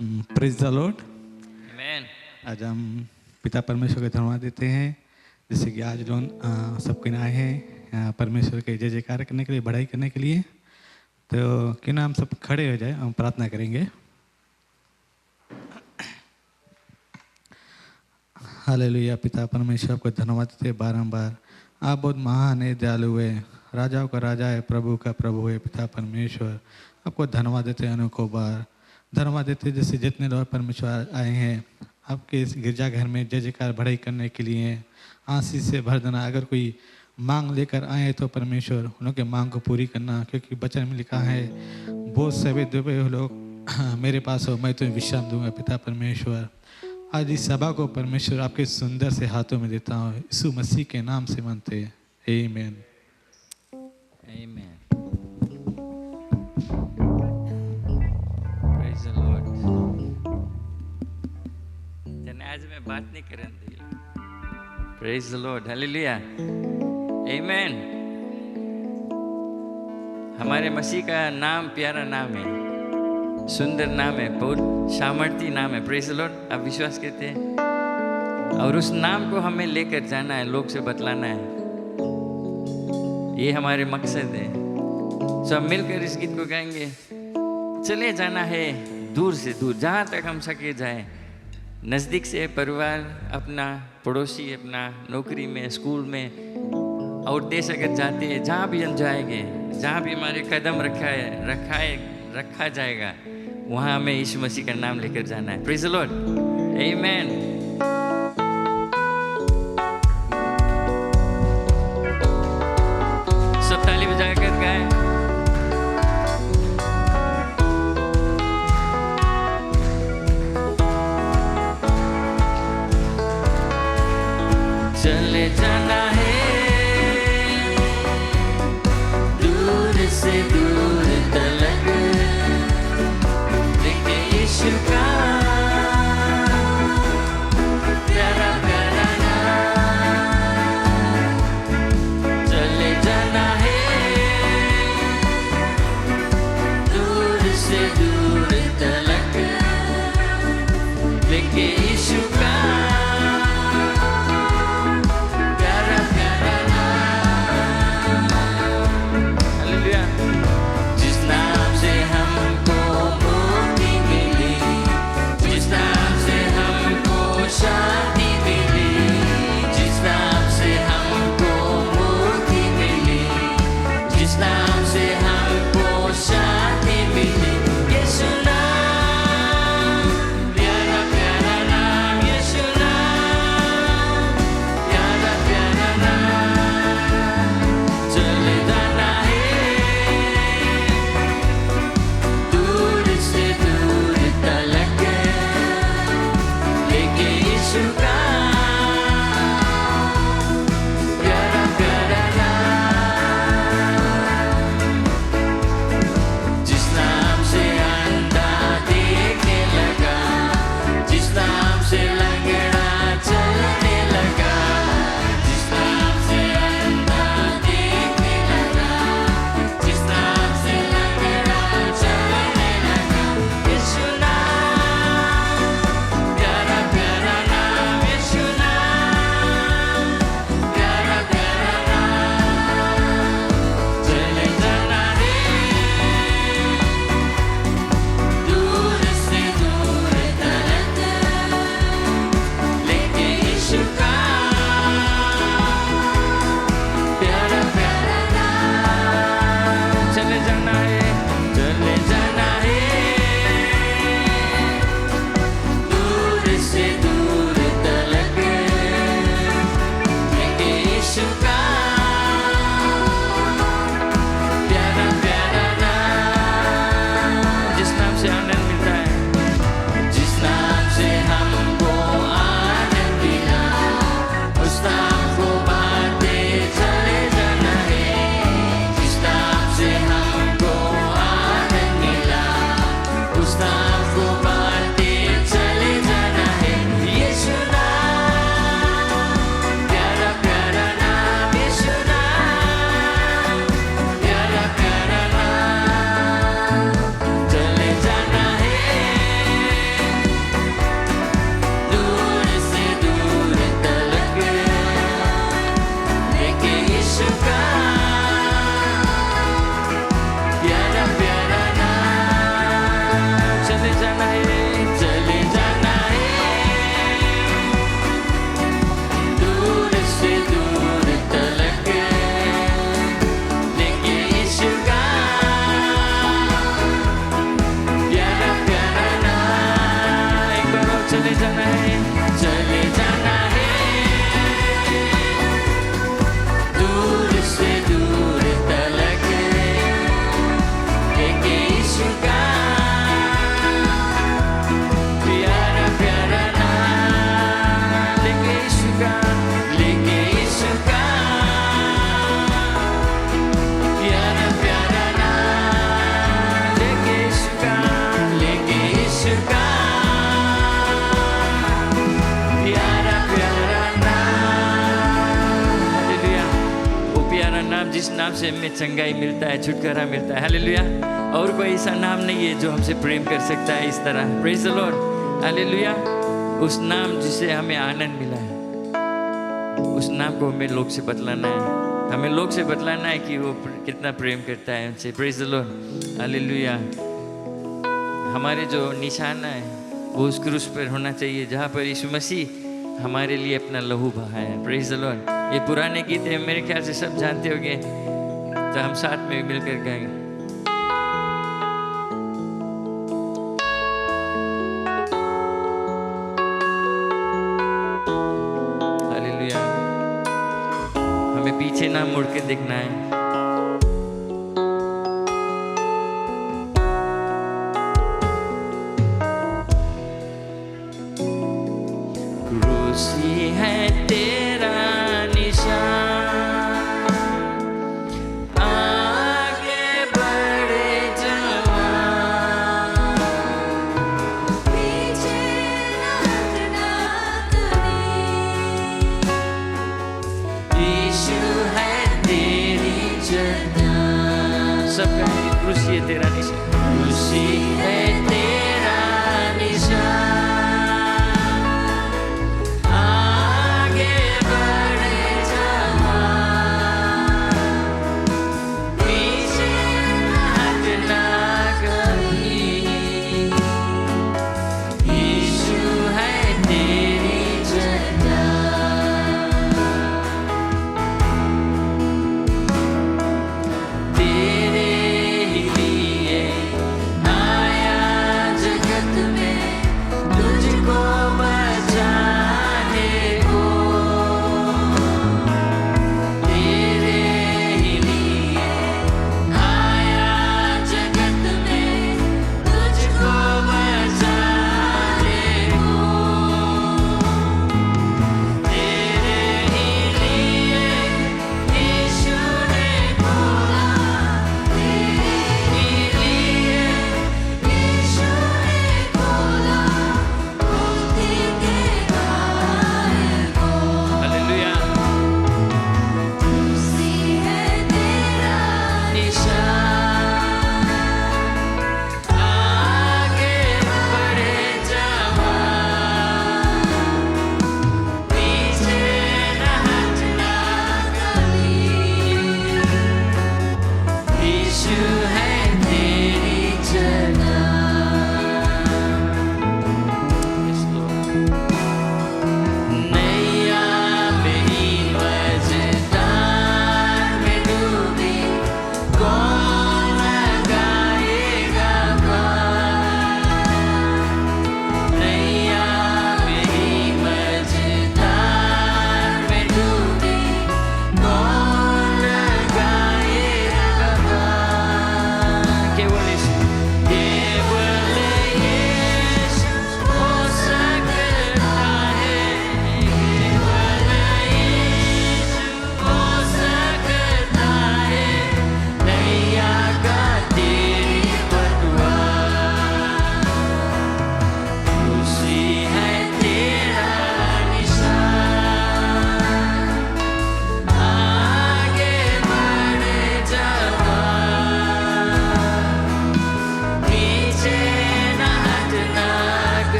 Praise the Lord. Amen. आज हम पिता परमेश्वर को धन्यवाद देते हैं, जैसे कि आज लोग सबके आए हैं परमेश्वर के जय जयकार करने के लिए, बढ़ाई करने के लिए। तो क्यों ना हम सब खड़े हो जाए, हम प्रार्थना करेंगे। हालेलुया। पिता परमेश्वर को धन्यवाद देते हैं बारंबार। आप बहुत महान है, दयालु है, राजाओं का राजा है, प्रभु का प्रभु है। पिता परमेश्वर आपको धन्यवाद देते हैं, अनेकों बार धन्यवाद देते हैं। जैसे जितने लोग परमेश्वर आए हैं आपके इस गिरजाघर में जय जयकार बढ़ाई करने के लिए, आशीष से भर देना। अगर कोई मांग लेकर आए तो परमेश्वर उनके मांग को पूरी करना, क्योंकि वचन में लिखा है बहुत सभी दुबे लोग मेरे पास हो, मैं तुम्हें विश्राम दूंगा। पिता परमेश्वर आज इस सभा को परमेश्वर आपके सुंदर से हाथों में देता हूँ, यीशु मसीह के नाम से मानते हैं, आमीन। Amen. Praise the Lord. जने आज मैं बात नहीं करने दी। Praise the Lord. Hallelujah. Amen. हमारे मसीह का नाम प्यारा नाम है, सुंदर नाम है, बहुत सामर्थी नाम है। Praise the Lord. आप विश्वास करते हैं? और उस नाम को हमें लेकर जाना है, लोग से बतलाना है। ये हमारे मकसद है। सब मिलकर इस गीत को गाएंगे। चले जाना है दूर से दूर, जहाँ तक हम सके जाए। नज़दीक से परिवार, अपना पड़ोसी, अपना नौकरी में, स्कूल में, और देश अगर जाते हैं, जहाँ भी हम जाएंगे, जहाँ भी हमारे कदम रखा जाएगा, वहाँ हमें यीशु मसीह का नाम लेकर जाना है। Praise the Lord. आमीन। सब ताली बजाकर गाएं। चले जाना है दूर से दूर तलक, लेके यीशु का नाम से हमें चंगाई मिलता है, छुटकारा मिलता है। हालेलुया। और कोई ऐसा नाम नहीं है जो हमसे प्रेम कर सकता है इस तरह। Praise the Lord. हालेलुया। उस नाम जिसे हमें आनंद मिला है, उस नाम को हमें लोग से बतलाना है। हमें लोग से बतलाना है कि वो कितना प्रेम करता है उनसे। Praise the Lord. हालेलुया। हमारे जो निशाना है वो उस क्रूस पर होना चाहिए जहाँ पर यीशु मसीह हमारे लिए अपना लहू बहाया है। Praise the Lord. ये पुराने गीत है, मेरे ख्याल से सब जानते होंगे, तो हम साथ में मिलकर गाएंगे। हालेलुया। हमें पीछे ना मुड़ के देखना है। क्रूसी है तेरा निशान, आगे बढ़े जवान, पीछे न हटना कभी। यीशु है तेरी जन्नत। सबका क्रूसी है तेरा निशान, क्रूसी है तेरा निशान,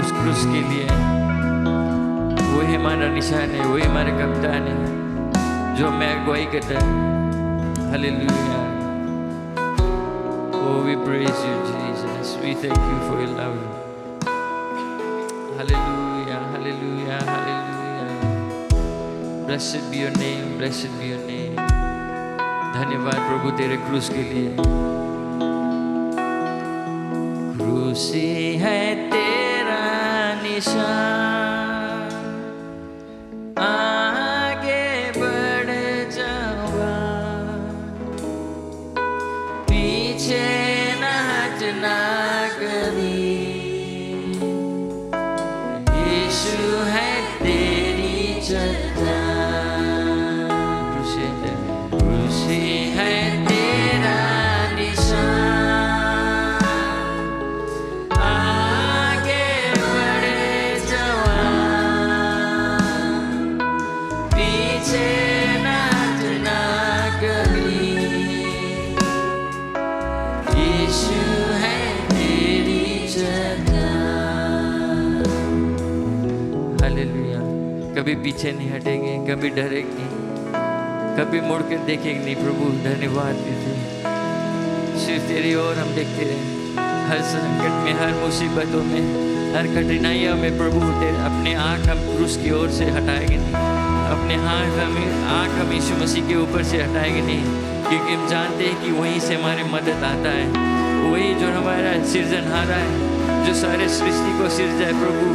उस क्रूस के लिए। वही हमारा निशान है, वही हमारे कप्तान है जो हमें अगुवाई करता है। Hallelujah. Oh, we praise you, Jesus. We thank you for your love. Hallelujah, hallelujah, hallelujah. Blessed be your name, blessed be your name. धन्यवाद प्रभु तेरे क्रूस के लिए। क्रूसी है तेरा निशान, कभी पीछे नहीं हटेंगे, कभी डरेंगे नहीं, कभी मुड़ कर देखेंगे नहीं। प्रभु धन्यवाद देते, सिर्फ तेरी ओर हम देखते रहे। हर संकट में, हर मुसीबतों में, हर कठिनाइयों में प्रभु तेरे अपने आँख हम क्रूस की ओर से हटाएंगे नहीं, अपने आँख हम यीशु मसीह के ऊपर से हटाएंगे नहीं, क्योंकि हम जानते हैं कि वहीं से हमारी मदद आता है। वही जो हमारा सृजनहारा है, जो सारे सृष्टि को सिरजा है प्रभु,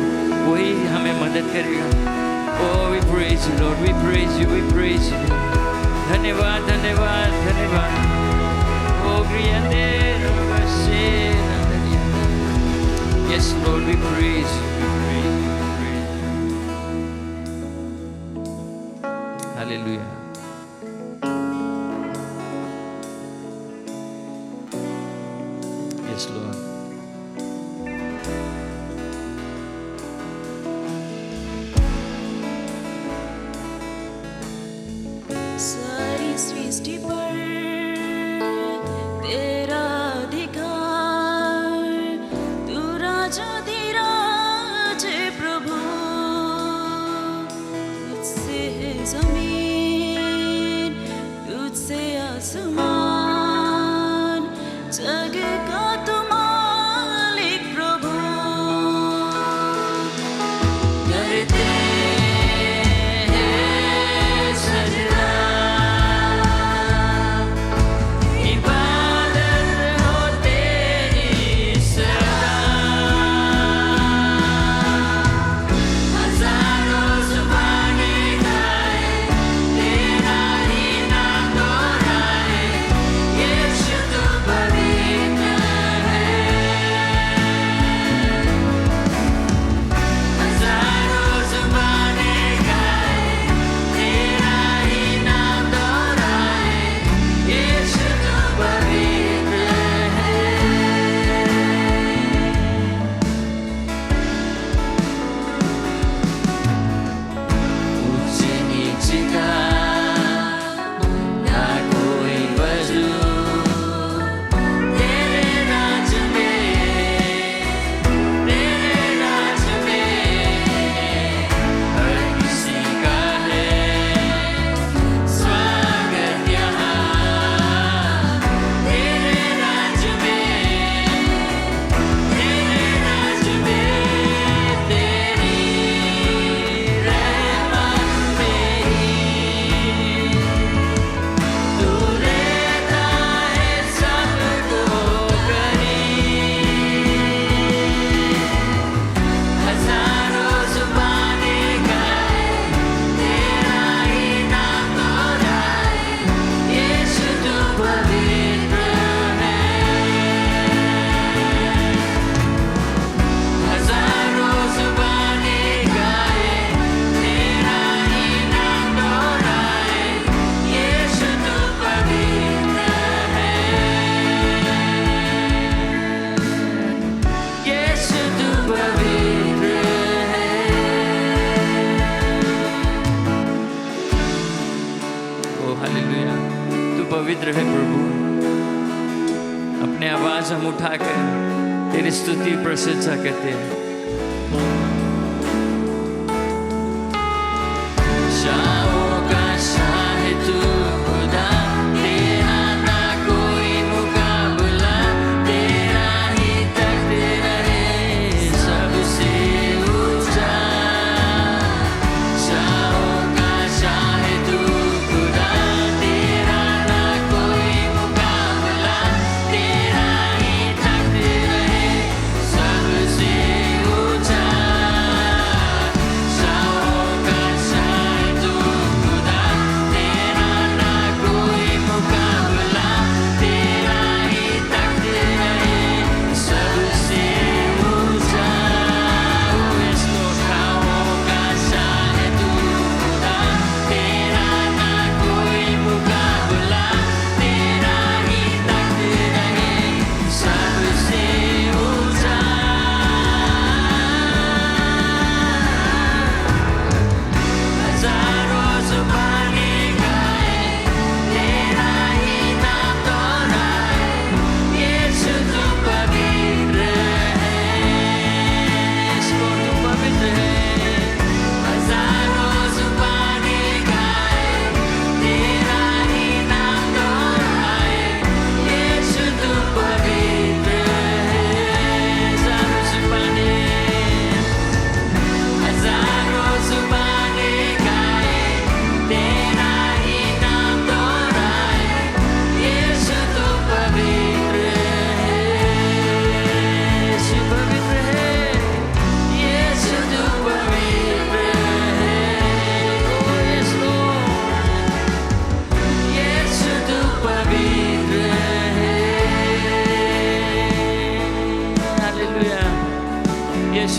वही हमें मदद करेगा। Oh, we praise you, Lord. We praise you. We praise you. धन्यवाद, धन्यवाद, धन्यवाद। Oh, ग्रियंदे नमस्ते नंदनिया। Yes, Lord, we praise you. We praise you. We praise you. Hallelujah. Yes, Lord. सारी सृष्टि पर तेरा अधिकार, तू राजाधिराज है प्रभु। तुझसे है जमीन, तुझसे आसमान, जग का तू मालिक प्रभु। करते पवित्र है प्रभु। अपने आवाज हम उठाकर तेरी स्तुति प्रशंसा करते हैं। शाहों का शाह है तू खुदा, तेरा ना कोई मुकाबला, तेरा ही तख्त रहे सबसे ऊंचा। शाहों का शाह है तू खुदा, तेरा ना कोई मुकाबला, तेरा ही तख्त रहे सबसे ऊंचा।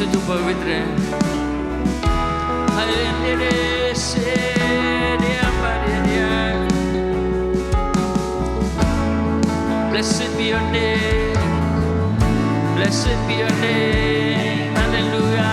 यीशु तू पवित्र है। Blessed be your name. Blessed be your name. Hallelujah.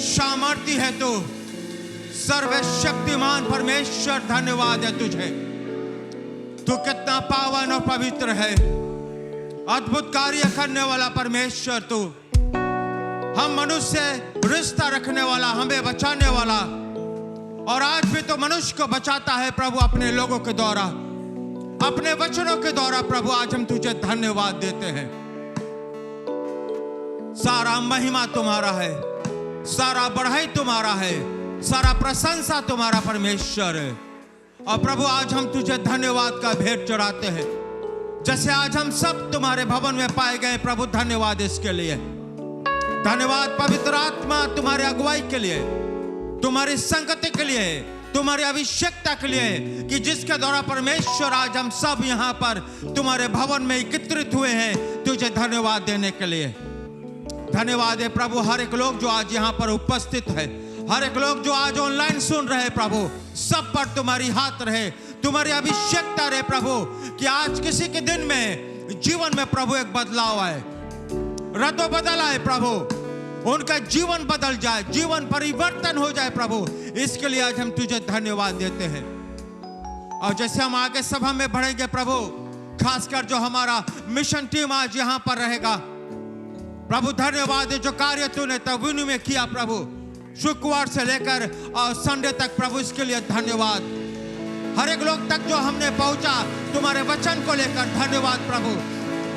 सामर्थी है तू, सर्वशक्तिमान परमेश्वर, धन्यवाद है तुझे। तू कितना पावन और पवित्र है, अद्भुत कार्य करने वाला परमेश्वर तू, हम मनुष्य रिश्ता रखने वाला, हमें बचाने वाला, और आज भी तो मनुष्य को बचाता है प्रभु अपने लोगों के द्वारा, अपने वचनों के द्वारा। प्रभु आज हम तुझे धन्यवाद देते हैं। सारा महिमा तुम्हारा है, सारा बढ़ाई तुम्हारा है, सारा प्रशंसा तुम्हारा परमेश्वर है। और प्रभु आज हम तुझे धन्यवाद का भेंट चढ़ाते हैं, जैसे आज हम सब तुम्हारे भवन में पाए गए। प्रभु धन्यवाद इसके लिए, धन्यवाद पवित्र आत्मा तुम्हारे अगुवाई के लिए, तुम्हारी संगति के लिए, तुम्हारी अभिषेकता के लिए, कि जिसके द्वारा परमेश्वर आज हम सब यहाँ पर तुम्हारे भवन में एकत्रित हुए हैं, तुझे धन्यवाद देने के लिए। धन्यवाद है प्रभु हर एक लोग जो आज यहाँ पर उपस्थित है, हर एक लोग जो आज ऑनलाइन सुन रहे हैं प्रभु, सब पर तुम्हारी हाथ रहे, तुम्हारी अभिषेकता रहे प्रभु, कि आज किसी के दिन में जीवन में प्रभु एक बदलाव आए, रतो बदल आए प्रभु, उनका जीवन बदल जाए, जीवन परिवर्तन हो जाए प्रभु। इसके लिए आज हम तुझे धन्यवाद देते हैं। और जैसे हम आगे सभा में बढ़ेंगे प्रभु, खासकर जो हमारा मिशन टीम आज यहाँ पर रहेगा प्रभु, धन्यवाद है जो कार्य तूने तविनु में किया प्रभु, शुक्रवार से लेकर और संडे तक प्रभु, इसके लिए धन्यवाद। हर एक लोग तक जो हमने पहुंचा तुम्हारे वचन को लेकर, धन्यवाद प्रभु।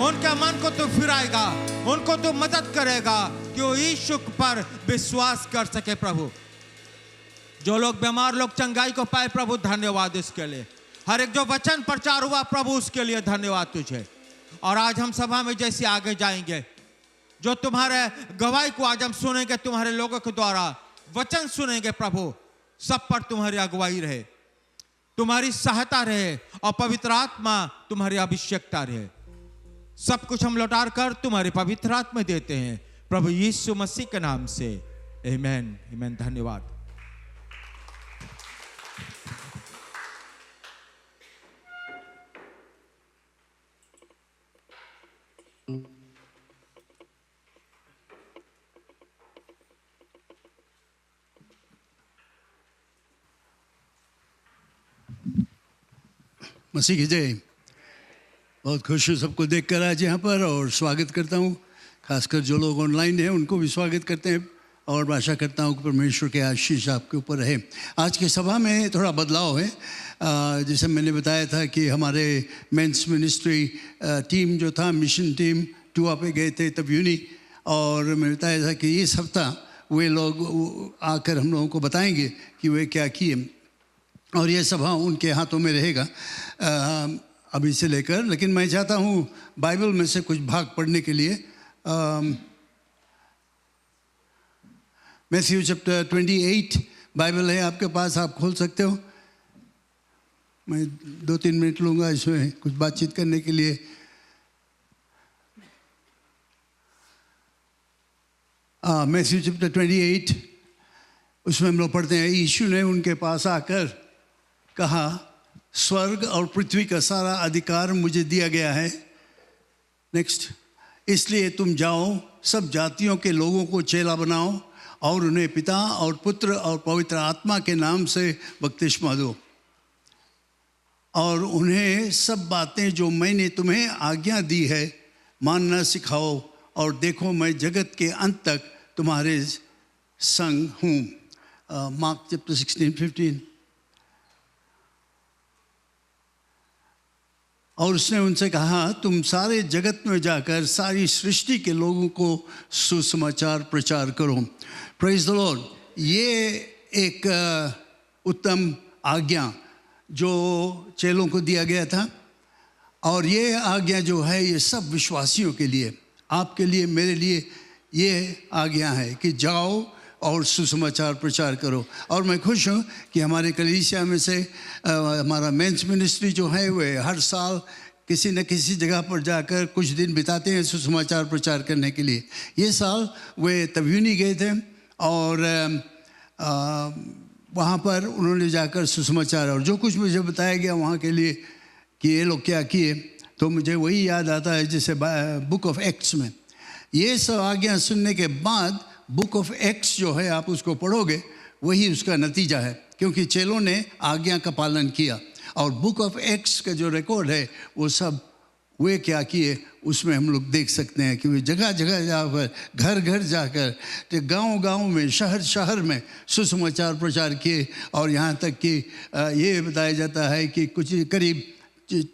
उनके मन को तू फिराएगा, उनको तू मदद करेगा कि वो यीशु पर विश्वास कर सके प्रभु। जो लोग बीमार लोग चंगाई को पाए प्रभु, धन्यवाद इसके लिए। हर एक जो वचन प्रचार हुआ प्रभु, उसके लिए धन्यवाद तुझे। और आज हम सभा में जैसे आगे जाएंगे, जो तुम्हारे गवाही को आज हम सुनेंगे, तुम्हारे लोगों के द्वारा वचन सुनेंगे प्रभु, सब पर तुम्हारी अगुवाई रहे, तुम्हारी सहायता रहे, और पवित्र आत्मा तुम्हारी अभिषेकता रहे। सब कुछ हम लौटा कर तुम्हारे पवित्र हाथ में देते हैं प्रभु यीशु मसीह के नाम से, आमीन आमीन। धन्यवाद। मसीह की जय। बहुत खुश हूँ सबको देखकर आज यहाँ पर, और स्वागत करता हूँ खासकर जो लोग ऑनलाइन हैं उनको भी स्वागत करते हैं, और आशा करता हूँ कि परमेश्वर के आशीष आपके ऊपर रहे। आज की सभा में थोड़ा बदलाव है। जैसे मैंने बताया था कि हमारे मेंस मिनिस्ट्री टीम जो था, मिशन टीम टूआ पे गए थे तब्यूनी, और मैं बताया था कि इस हफ्ता वे लोग आकर हम लोगों को बताएंगे कि वे क्या किए, और ये सभा उनके हाथों में रहेगा अभी से लेकर। लेकिन मैं चाहता हूँ बाइबल में से कुछ भाग पढ़ने के लिए। मैथ्यू चैप्टर 28 बाइबल है आपके पास, आप खोल सकते हो। मैं 2-3 मिनट लूँगा इसमें कुछ बातचीत करने के लिए। मैथ्यू चैप्टर 28 उसमें हम लोग पढ़ते हैं, यीशु ने उनके पास आकर कहा, स्वर्ग और पृथ्वी का सारा अधिकार मुझे दिया गया है। नेक्स्ट, इसलिए तुम जाओ, सब जातियों के लोगों को चेला बनाओ और उन्हें पिता और पुत्र और पवित्र आत्मा के नाम से बपतिस्मा दो, और उन्हें सब बातें जो मैंने तुम्हें आज्ञा दी है मानना सिखाओ, और देखो मैं जगत के अंत तक तुम्हारे संग हूँ। Mark chapter 16-15। और उसने उनसे कहा, तुम सारे जगत में जाकर सारी सृष्टि के लोगों को सुसमाचार प्रचार करो। Praise the Lord. ये एक उत्तम आज्ञा जो चेलों को दिया गया था, और ये आज्ञा जो है ये सब विश्वासियों के लिए, आपके लिए, मेरे लिए ये आज्ञा है कि जाओ और सुसमाचार प्रचार करो। और मैं खुश हूँ कि हमारे कलीसिया में से हमारा मेंस मिनिस्ट्री जो है वे हर साल किसी न किसी जगह पर जाकर कुछ दिन बिताते हैं सुसमाचार प्रचार करने के लिए। ये साल वे तब्यूनी गए थे, और वहाँ पर उन्होंने जाकर सुसमाचार, और जो कुछ मुझे बताया गया वहाँ के लिए कि ये लोग क्या किए, तो मुझे वही याद आता है जैसे बुक ऑफ एक्ट्स में। ये सब आज्ञा सुनने के बाद बुक ऑफ एक्ट्स जो है आप उसको पढ़ोगे, वही उसका नतीजा है, क्योंकि चेलों ने आज्ञा का पालन किया। और बुक ऑफ एक्ट्स का जो रिकॉर्ड है वो सब वे क्या किए उसमें हम लोग देख सकते हैं कि वे जगह जगह जाकर, घर घर जाकर, गांव गांव में, शहर शहर में सुसमाचार प्रचार किए। और यहाँ तक कि ये बताया जाता है कि कुछ करीब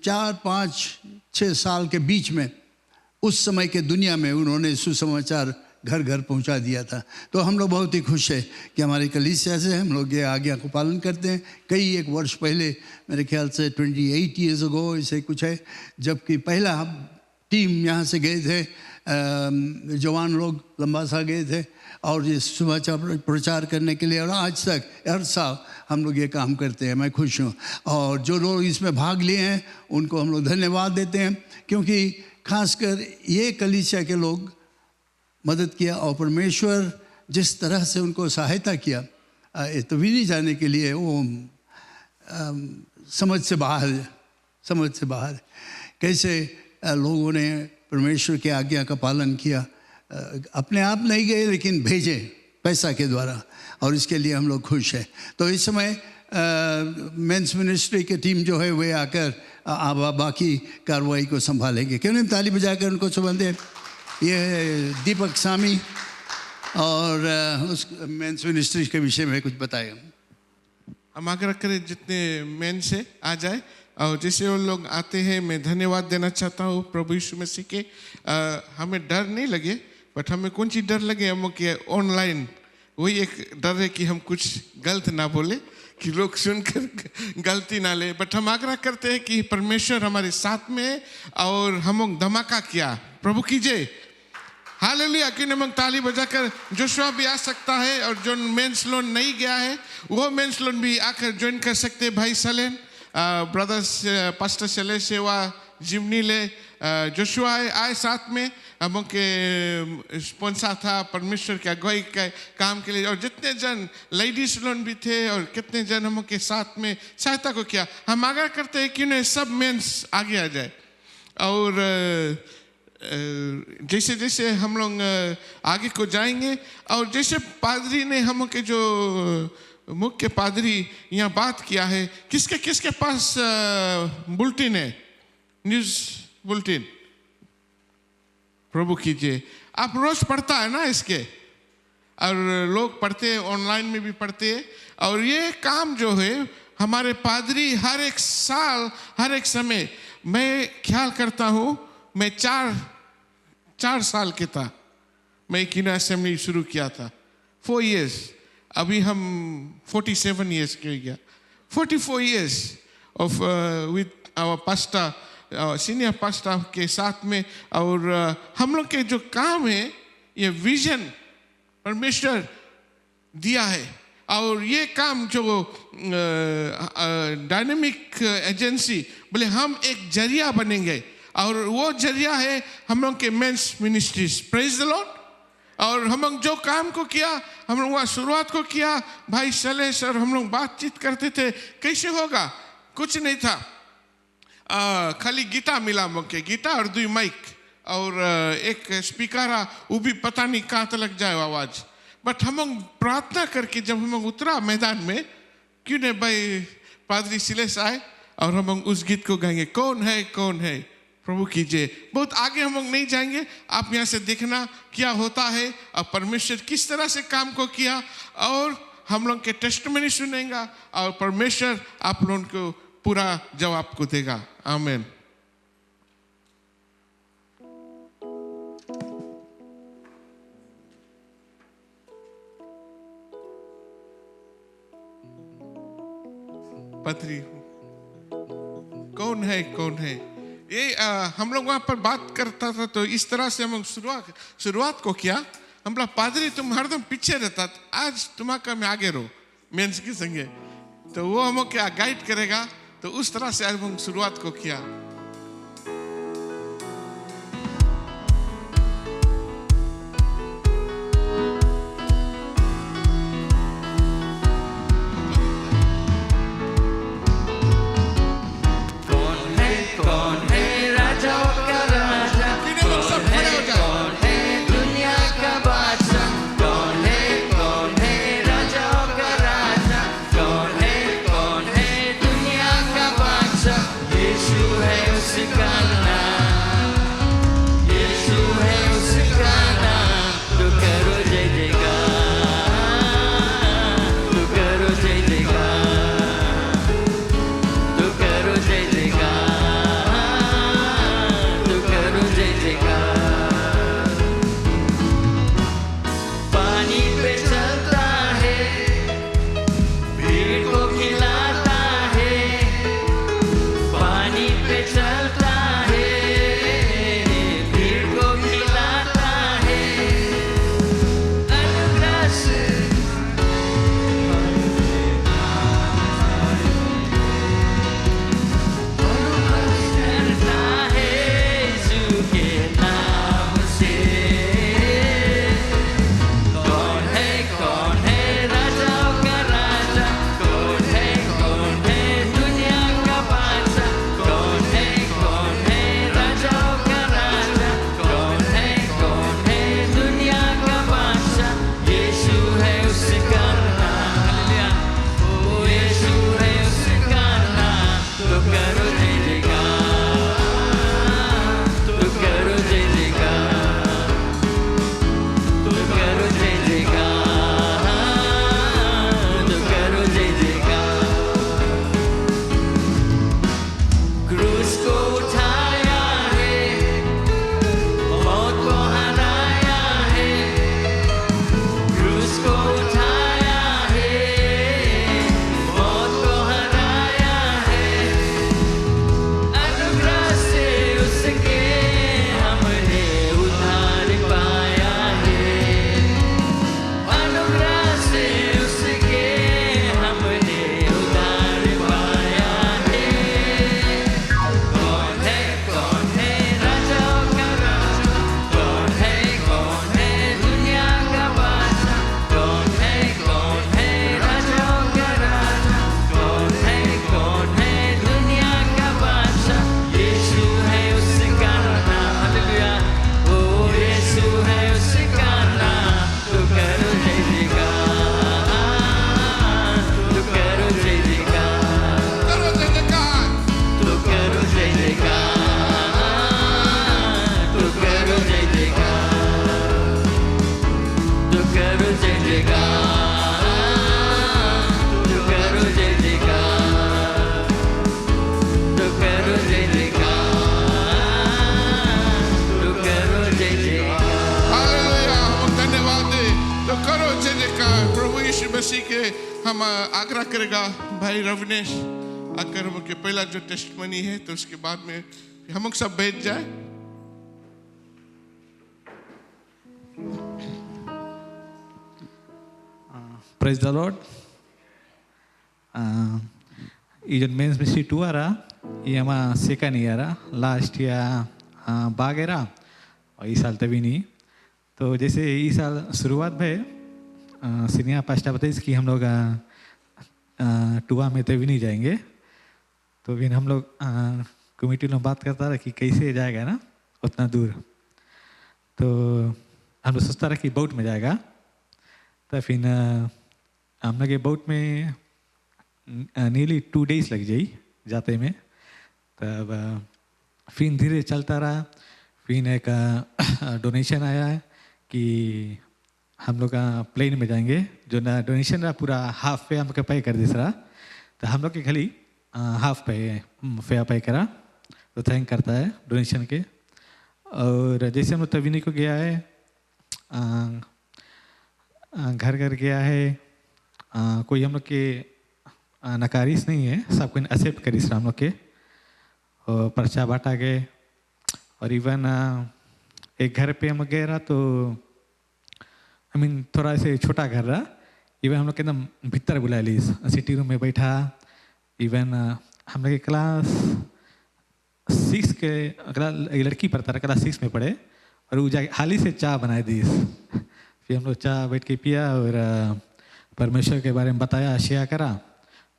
4-5-6 साल के बीच में उस समय के दुनिया में उन्होंने सुसमाचार घर घर पहुंचा दिया था। तो हम लोग बहुत ही खुश है कि हमारी कलीसिया से हम लोग ये आज्ञा को पालन करते हैं। कई एक वर्ष पहले, मेरे ख्याल से 28 ईयर्स अगो इसे कुछ है, जबकि पहला टीम यहाँ से गए थे, जवान लोग लंबासा गए थे और ये सुसमाचार प्रचार करने के लिए, और आज तक हर साल हम लोग ये काम करते हैं। मैं खुश हूँ, और जो लोग इसमें भाग लिए हैं उनको हम लोग धन्यवाद देते हैं, क्योंकि खासकर ये कलीसिया के लोग मदद किया, और परमेश्वर जिस तरह से उनको सहायता किया, तो भी नहीं जाने के लिए वो समझ से बाहर कैसे लोगों ने परमेश्वर की आज्ञा का पालन किया। अपने आप नहीं गए लेकिन भेजे पैसा के द्वारा, और इसके लिए हम लोग खुश हैं। तो इस समय मेंस मिनिस्ट्री की टीम जो है वे आकर बाकी कार्रवाई को संभालेंगे। क्यों नहीं ताली बजाकर उनको संभालते। ये दीपक स्वामी और उस मेंस मिनिस्ट्री के विषय में कुछ बताएगा। हम आग्रह करें जितने मेन से आ जाए, और जैसे वो लोग आते हैं मैं धन्यवाद देना चाहता हूँ प्रभु यीशु मसीह के। हमें डर नहीं लगे, बट हमें कौन सी डर लगे, हम कि ऑनलाइन वही एक डर है कि हम कुछ गलत ना बोले, कि लोग सुनकर गलती ना ले। बट हम आग्रह करते हैं कि परमेश्वर हमारे साथ में है, और हम लोग धमाका किया प्रभु कीजिए। हालेलुया। कि हम ताली बजाकर, जोशुआ भी आ सकता है, और जो मेंस लोन नहीं गया है वो मेंस लोन भी आकर ज्वाइन कर सकते हैं। भाई सलेन, ब्रदर्स, पास्टर चले सेवा, जिमनी ले, जोशुआ आए साथ में, हम के स्पॉन्सर था परमेश्वर के अगुवाई के काम के लिए, और जितने जन लेडीज लोग भी थे और कितने जन हम के साथ में सहायता को किया। हम आग्रह करते हैं कि उन्हें सब मेंस आगे आ जाए, और जैसे जैसे हम लोग आगे को जाएंगे, और जैसे पादरी ने हम के जो मुख्य पादरी यहाँ बात किया है, किसके किसके पास बुलेटिन है, न्यूज़ बुलेटिन, प्रभु कीजिए। आप रोज पढ़ता है ना इसके, और लोग पढ़ते हैं, ऑनलाइन में भी पढ़ते हैं। और ये काम जो है हमारे पादरी हर एक साल हर एक समय, मैं ख्याल करता हूँ, मैं चार साल के था, मैं किना असेंबली शुरू किया था, 4 years, अभी हम 47 years के हो गया, 44 years of with our pastor, senior pastor के साथ में। और हम लोग के जो काम है, ये विजन परमेश्वर दिया है, और ये काम जो डायनेमिक एजेंसी, बोले हम एक जरिया बनेंगे, और वो जरिया है हम लोग के men's ministries, praise the lord. और हम लोग जो काम को किया, हम लोग वहाँ शुरुआत को किया, भाई सले सर हम लोग बातचीत करते थे कैसे होगा, कुछ नहीं था, खाली गीता मिला मुझे, गीता और 2 माइक और एक स्पीकर, वो भी पता नहीं कहाँ तक जाए आवाज़। बट हम लोग प्रार्थना करके जब हम लोग उतरा मैदान में, क्यों नहीं भाई पादरी सिलेस आए, और हम लोग उस गीत को गाएंगे, कौन है प्रभु कीजिए। बहुत आगे हम लोग नहीं जाएंगे, आप यहाँ से देखना क्या होता है, और परमेश्वर किस तरह से काम को किया, और हम लोग के टेस्टमनी सुनेगा, और परमेश्वर आप लोगों को पूरा जवाब को देगा। आमीन। पत्री कौन है ये हम लोग वहाँ पर बात करता था, तो इस तरह से हम लोग शुरुआत को किया। हम बोला पादरी तुम हरदम पीछे रहता, आज तुम्हारा मैं आगे रहो मेंस के संगे, तो वो हम क्या गाइड करेगा, तो उस तरह से आज हम शुरुआत को किया। हम आग्रह करेगा भाई रविनेश आकर हम के पहला जो टेस्टमनी है तो उसके बाद में हम लोग सब बैठ जाए. Praise the Lord. ये जो मेंस मिस्ट्री 2 आ रहा ये हमारा सेकंड ईयर आ. लास्ट ईयर बागे रहा और इस साल तभी नहीं. तो जैसे इस साल शुरुआत में सीनियर पास्टर बताइए कि हम लोग टुआ में तभी नहीं जाएंगे. तो फिर हम लोग कमेटी में बात करता रहा कि कैसे जाएगा ना उतना दूर. तो हम लोग सोचता रहा कि बोट में जाएगा. तो फिर हम लोग बोट में नियरली 2 days लग जाई जाते में. तब फिर धीरे चलता रहा. फिर एक डोनेशन आया है कि हम लोग प्लेन में जाएंगे. जो ना डोनेशन रहा पूरा हाफ पे हमको पे कर दिस रहा. तो हम लोग के खाली हाफ पे फेयर पे करा. तो थैंक करता है डोनेशन के. और जैसे हम लोग तविनी को गया है घर घर गया है. कोई हम लोग के नकारिश नहीं है. सब कोई एक्सेप्ट करीस हम लोग के. और पर्चा बांटा गए. और इवन एक घर पे हम गए रहा तो आई मीन थोड़ा ऐसे छोटा घर रहा. इवन हम लोग के एकदम भीतर बुला ली सिटी रूम में बैठा. इवन हम लोग क्लास 6 के लड़की पढ़ता रहा क्लास 6 में पढ़े. और वो जाके हाली से चाय बनाए दी. फिर हम लोग चाय बैठ के पिया और परमेश्वर के बारे में बताया शेयर करा.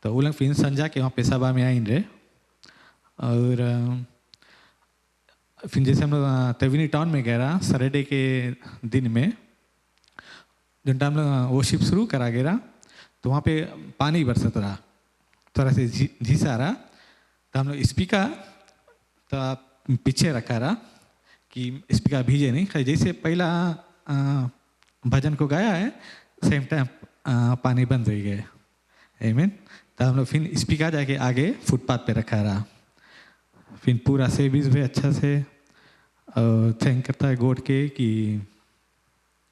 तो वो लोग फिर संजा के वहाँ पे सभा में आए रहे. और फिर जैसे हम लोग तविनी टाउन में गए रहा सैटरडे के दिन में जो टाइम लोग वर्शिप शुरू करा गया तो वहाँ पे पानी बरसत रहा. थोड़ा से झीसा रहा. तो हम लोग स्पीकर तो पीछे रखा रहा कि स्पीकर भीजे नहीं. जैसे पहला भजन को गाया है सेम टाइम पानी बंद हो गए. आमीन. तो हम लोग फिर स्पीकर जाके आगे फुटपाथ पे रखा रहा. फिर पूरा सर्विस भी अच्छा से और थैंक करता है गॉड के कि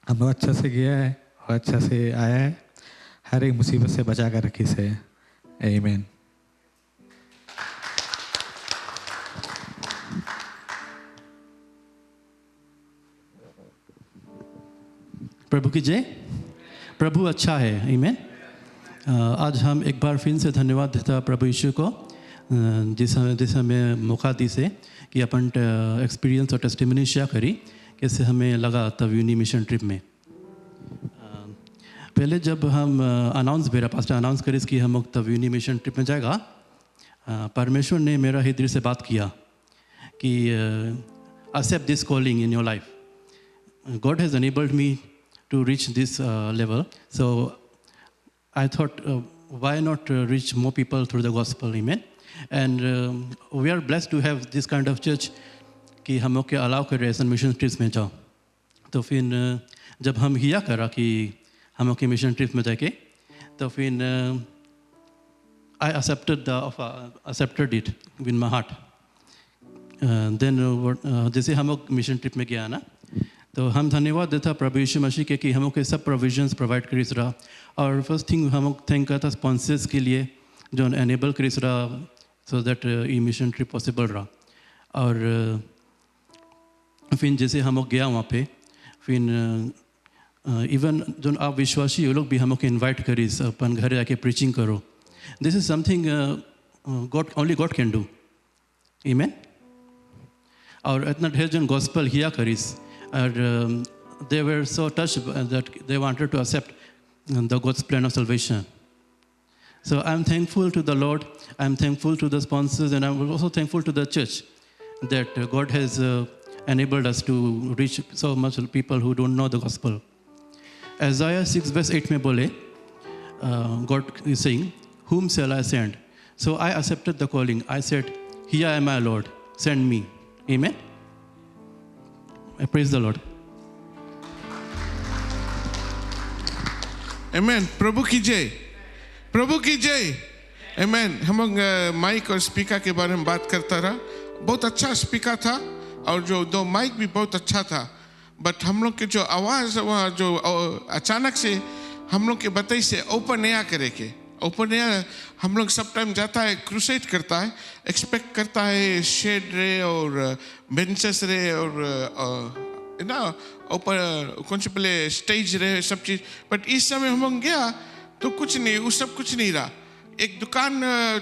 हम लोग अच्छा से गया है और अच्छा से आया है. हर एक मुसीबत से बचा कर रखी से. आमीन. प्रभु की जय. प्रभु अच्छा है. आमीन. आज हम एक बार फिर से धन्यवाद देता प्रभु यीशु को जिस हमें मौका दी से कि अपन एक्सपीरियंस और टेस्टिमनी शेयर करी कैसे हमें लगा तविनी मिशन ट्रिप में. पहले जब हम मेरा पास्टर अनाउंस करी कि हम तविनी मिशन ट्रिप में जाएगा परमेश्वर ने मेरा हृदय से बात किया कि accept this calling in your life. God has enabled me to reach this level. So I thought, why not reach more people through the gospel? Amen. And we are blessed to have this kind of church कि हम लोग के allow कर रहे हैं mission trips में जाओ. तो फिर जब हम हिया करा कि हम लोग के मिशन ट्रिप में जाके तो फिर I accepted it with my heart. Then जैसे हम लोग मिशन ट्रिप में गया ना तो हम धन्यवाद देता प्रभु यीशु मसीह के कि हम लोग के सब प्रोविजंस प्रोवाइड करीस रहा. और फर्स्ट थिंग हम लोग थैंक करता स्पॉन्सर्स के लिए जो एनेबल करीस रहा सो दैट ये मिशन ट्रिप पॉसिबल रहा. और फिर जैसे हम लोग गया वहाँ पे फिर इवन जो आप विश्वासी वो लोग भी हम लोग के इन्वाइट करीस अपन घर जाके प्रीचिंग करो. This is something God only God can do. आमीन. और इतना ढेर जन गॉस्पल हिया करीस. And they were so touched that they wanted to accept the God's plan of salvation. So I'm thankful to the Lord. I'm thankful to the sponsors, and I'm also thankful to the church that God has enabled us to reach so much people who don't know the gospel. Isaiah 6 verse 8 में बोले, God is saying, "Whom shall I send?" So I accepted the calling. I said, "Here am I, Lord. Send me." Amen. I praise the Lord. Amen. प्रभु की जय. प्रभु की जय. Amen. हम लोग mic और speaker के बारे में बात करता रहा. बहुत अच्छा स्पीकर था और जो 2 माइक भी बहुत अच्छा था. बट हम लोग के जो आवाज़ वहाँ जो अचानक से हम लोग के बताई से ओपन एयर करे के ओपन एयर हम लोग सब टाइम जाता है क्रूसेड करता है एक्सपेक्ट करता है शेड रे और बेंचेस रे और ना ऊपर कौन से पहले स्टेज रहे सब चीज़ बट इस समय हम लोग गया तो कुछ नहीं वो सब कुछ नहीं रहा एक दुकान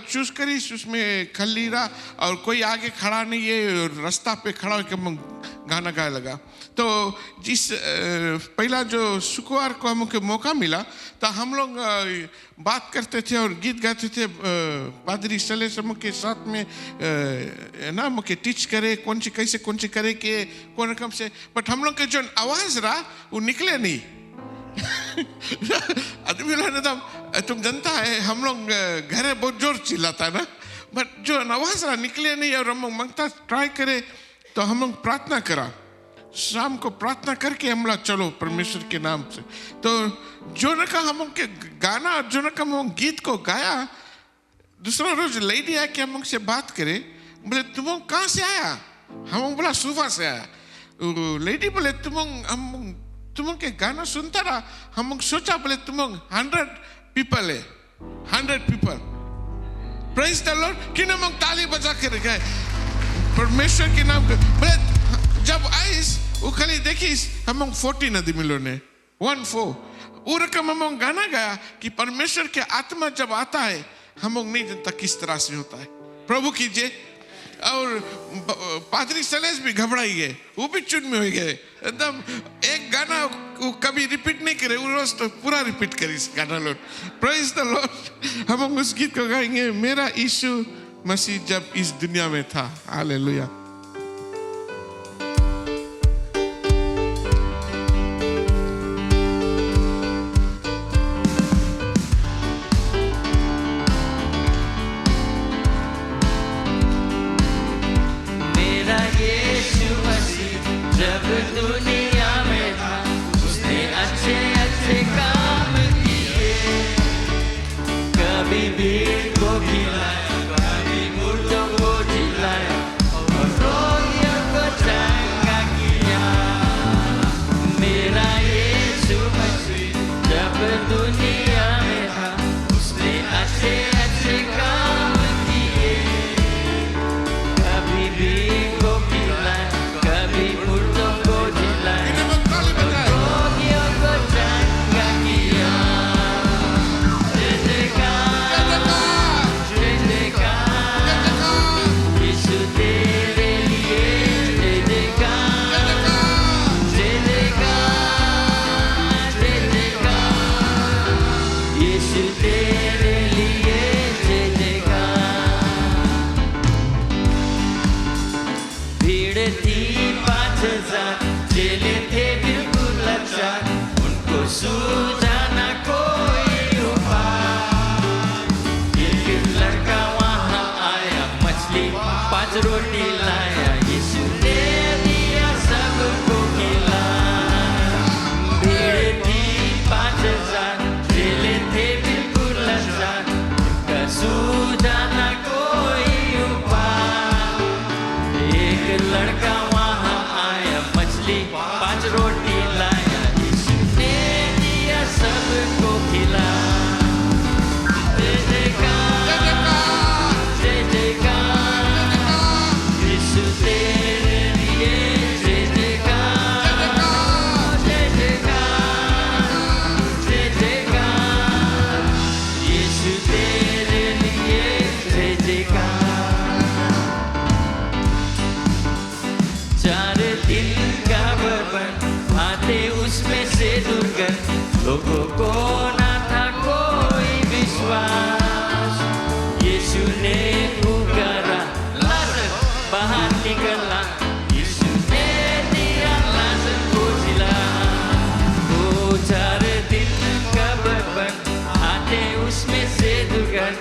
चूज करी उसमें खली रहा और कोई आगे खड़ा नहीं है रास्ता पे खड़ा होकर हम गाना गाने लगा तो जिस पहला जो शुक्रवार को हमको मौका मिला तो हम लोग बात करते थे और गीत गाते थे पादरी सले सब के साथ में ना मुझे टीच करे कौन सी कैसे कौन सी करे के कौन रकम से बट हम लोग के जो आवाज़ रहा वो निकले नहीं आदमी लोग तुम जनता है हम लोग घर बहुत जोर चिल्लाता ना बट जो आवाज़ रहा निकले नहीं और हम लोग मांगता ट्राई करे तो हम लोग प्रार्थना करा शाम को प्रार्थना करके हम लोग चलो परमेश्वर के नाम से तो जो न का हम के गाना जो न का हम गीत को गाया दूसरा रोज लेडी आया कि हम से बात करे बोले तुम कहाँ से आया हम बोला सुबह से आया लेडी बोले तुम के गाना सुनता रहा हम सोचा बोले तुम 100 पीपल है 100 पीपल प्रेज द लॉर्ड कि हम ताली बजा कर गए परमेश्वर के नाम बोले जब आईस वो खाली देखिस हम 40 नदी मिलो ने 14 वो रकम हम गाना गाया कि परमेश्वर के आत्मा जब आता है हम नहीं जानता किस तरह से होता है प्रभु कीजिए और पादरी सलेस भी घबराई गए वो भी चुन में हो गए एकदम एक गाना वो कभी रिपीट नहीं करे वो रोज तो पूरा रिपीट करे इस गाना लॉर्ड प्रेज द लॉर्ड हम उस गीत को गाएंगे मेरा यीशु मसीह जब इस दुनिया में था हालेलुया लोगों को ना था कोई विश्वास यीशु ने पुकारा लाजर बाहर निकला यीशु ने दिया लाजर को जिला 4 दिन कब्र पर आते उसमें से दुर्गन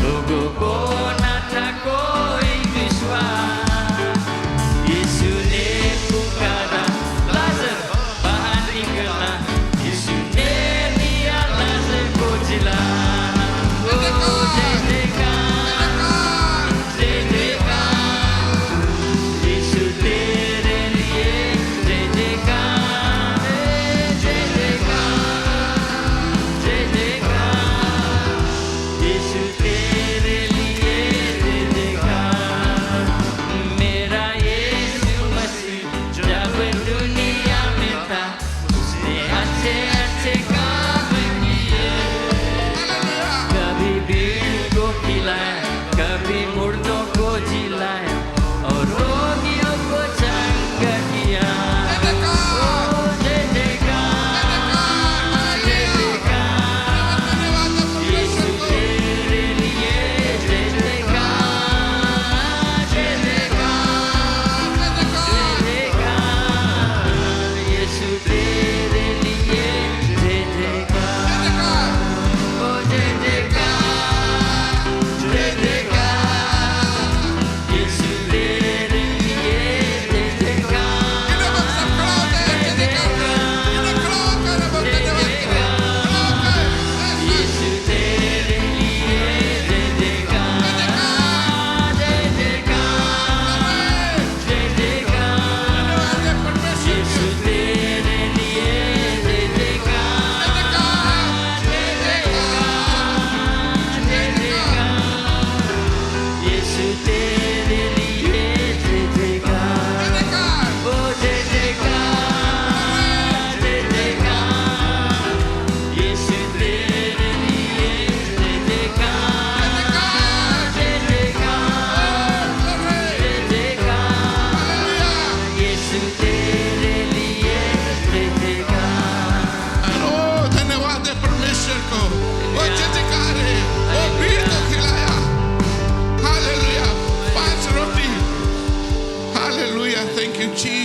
लोगों को ना था कोई विश्वास यीशु ने पुकारा लाजर बाहर निकला यीशु ने दिया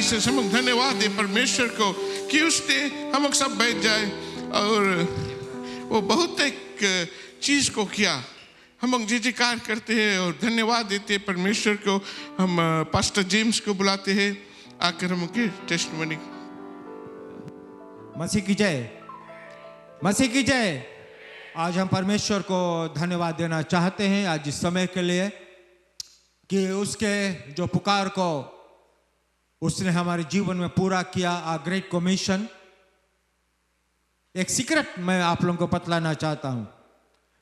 से हम लोग धन्यवाद दे परमेश्वर को कि उसने हम लोग सब बैठ जाए और वो बहुत एक चीज़ को किया। हम लोग जयकार करते हैं और धन्यवाद देते हैं परमेश्वर को। हम पास्टर जेम्स को बुलाते हैं आकर हम उनकी टेस्टमनी। मसीह की जय, मसीह की जय। आज हम परमेश्वर को धन्यवाद देना चाहते हैं आज इस समय के लिए कि उसके जो पुकार को उसने हमारे जीवन में पूरा किया। आ ग्रेट कमीशन। एक सीक्रेट मैं आप लोगों को बतलाना चाहता हूं।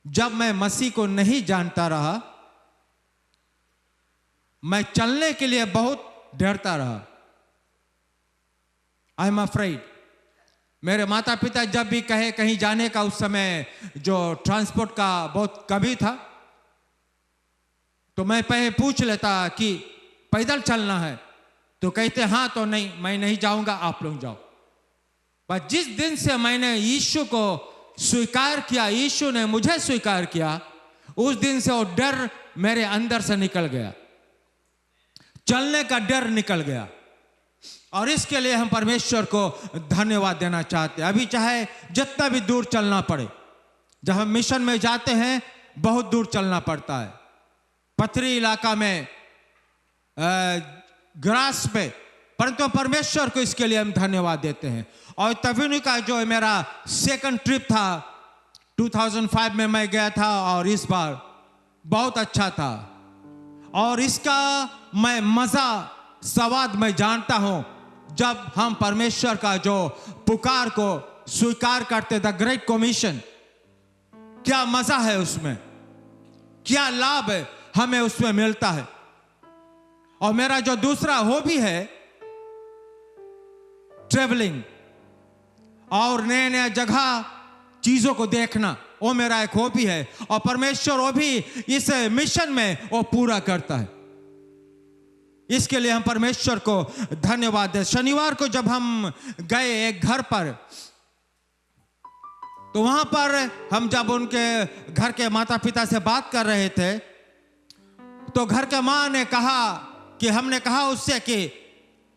जब मैं मसीह को नहीं जानता रहा, मैं चलने के लिए बहुत डरता रहा। I am afraid. मेरे माता पिता जब भी कहे कहीं जाने का, उस समय जो ट्रांसपोर्ट का बहुत कमी था, तो मैं पहले पूछ लेता कि पैदल चलना है, तो कहते हाँ, तो नहीं, मैं नहीं जाऊंगा, आप लोग जाओ। पर जिस दिन से मैंने यीशु को स्वीकार किया, यीशु ने मुझे स्वीकार किया, उस दिन से वो डर मेरे अंदर से निकल गया, चलने का डर निकल गया। और इसके लिए हम परमेश्वर को धन्यवाद देना चाहते हैं। अभी चाहे जितना भी दूर चलना पड़े, जब हम मिशन में जाते हैं बहुत दूर चलना पड़ता है, पथरी इलाका में, ग्रास पे, परंतु परमेश्वर को इसके लिए हम धन्यवाद देते हैं। और तभी का जो मेरा सेकंड ट्रिप था 2005 में मैं गया था, और इस बार बहुत अच्छा था। और इसका मैं मजा स्वाद में जानता हूं जब हम परमेश्वर का जो पुकार को स्वीकार करते, द ग्रेट कमीशन, क्या मजा है उसमें, क्या लाभ है हमें उसमें मिलता है। और मेरा जो दूसरा हॉबी है ट्रेवलिंग और नए नए जगह चीजों को देखना, वो मेरा एक हॉबी है। और परमेश्वर वो भी इस मिशन में वो पूरा करता है। इसके लिए हम परमेश्वर को धन्यवाद दें। शनिवार को जब हम गए एक घर पर, तो वहां पर हम जब उनके घर के माता पिता से बात कर रहे थे, तो घर के माँ ने कहा कि हमने कहा उससे कि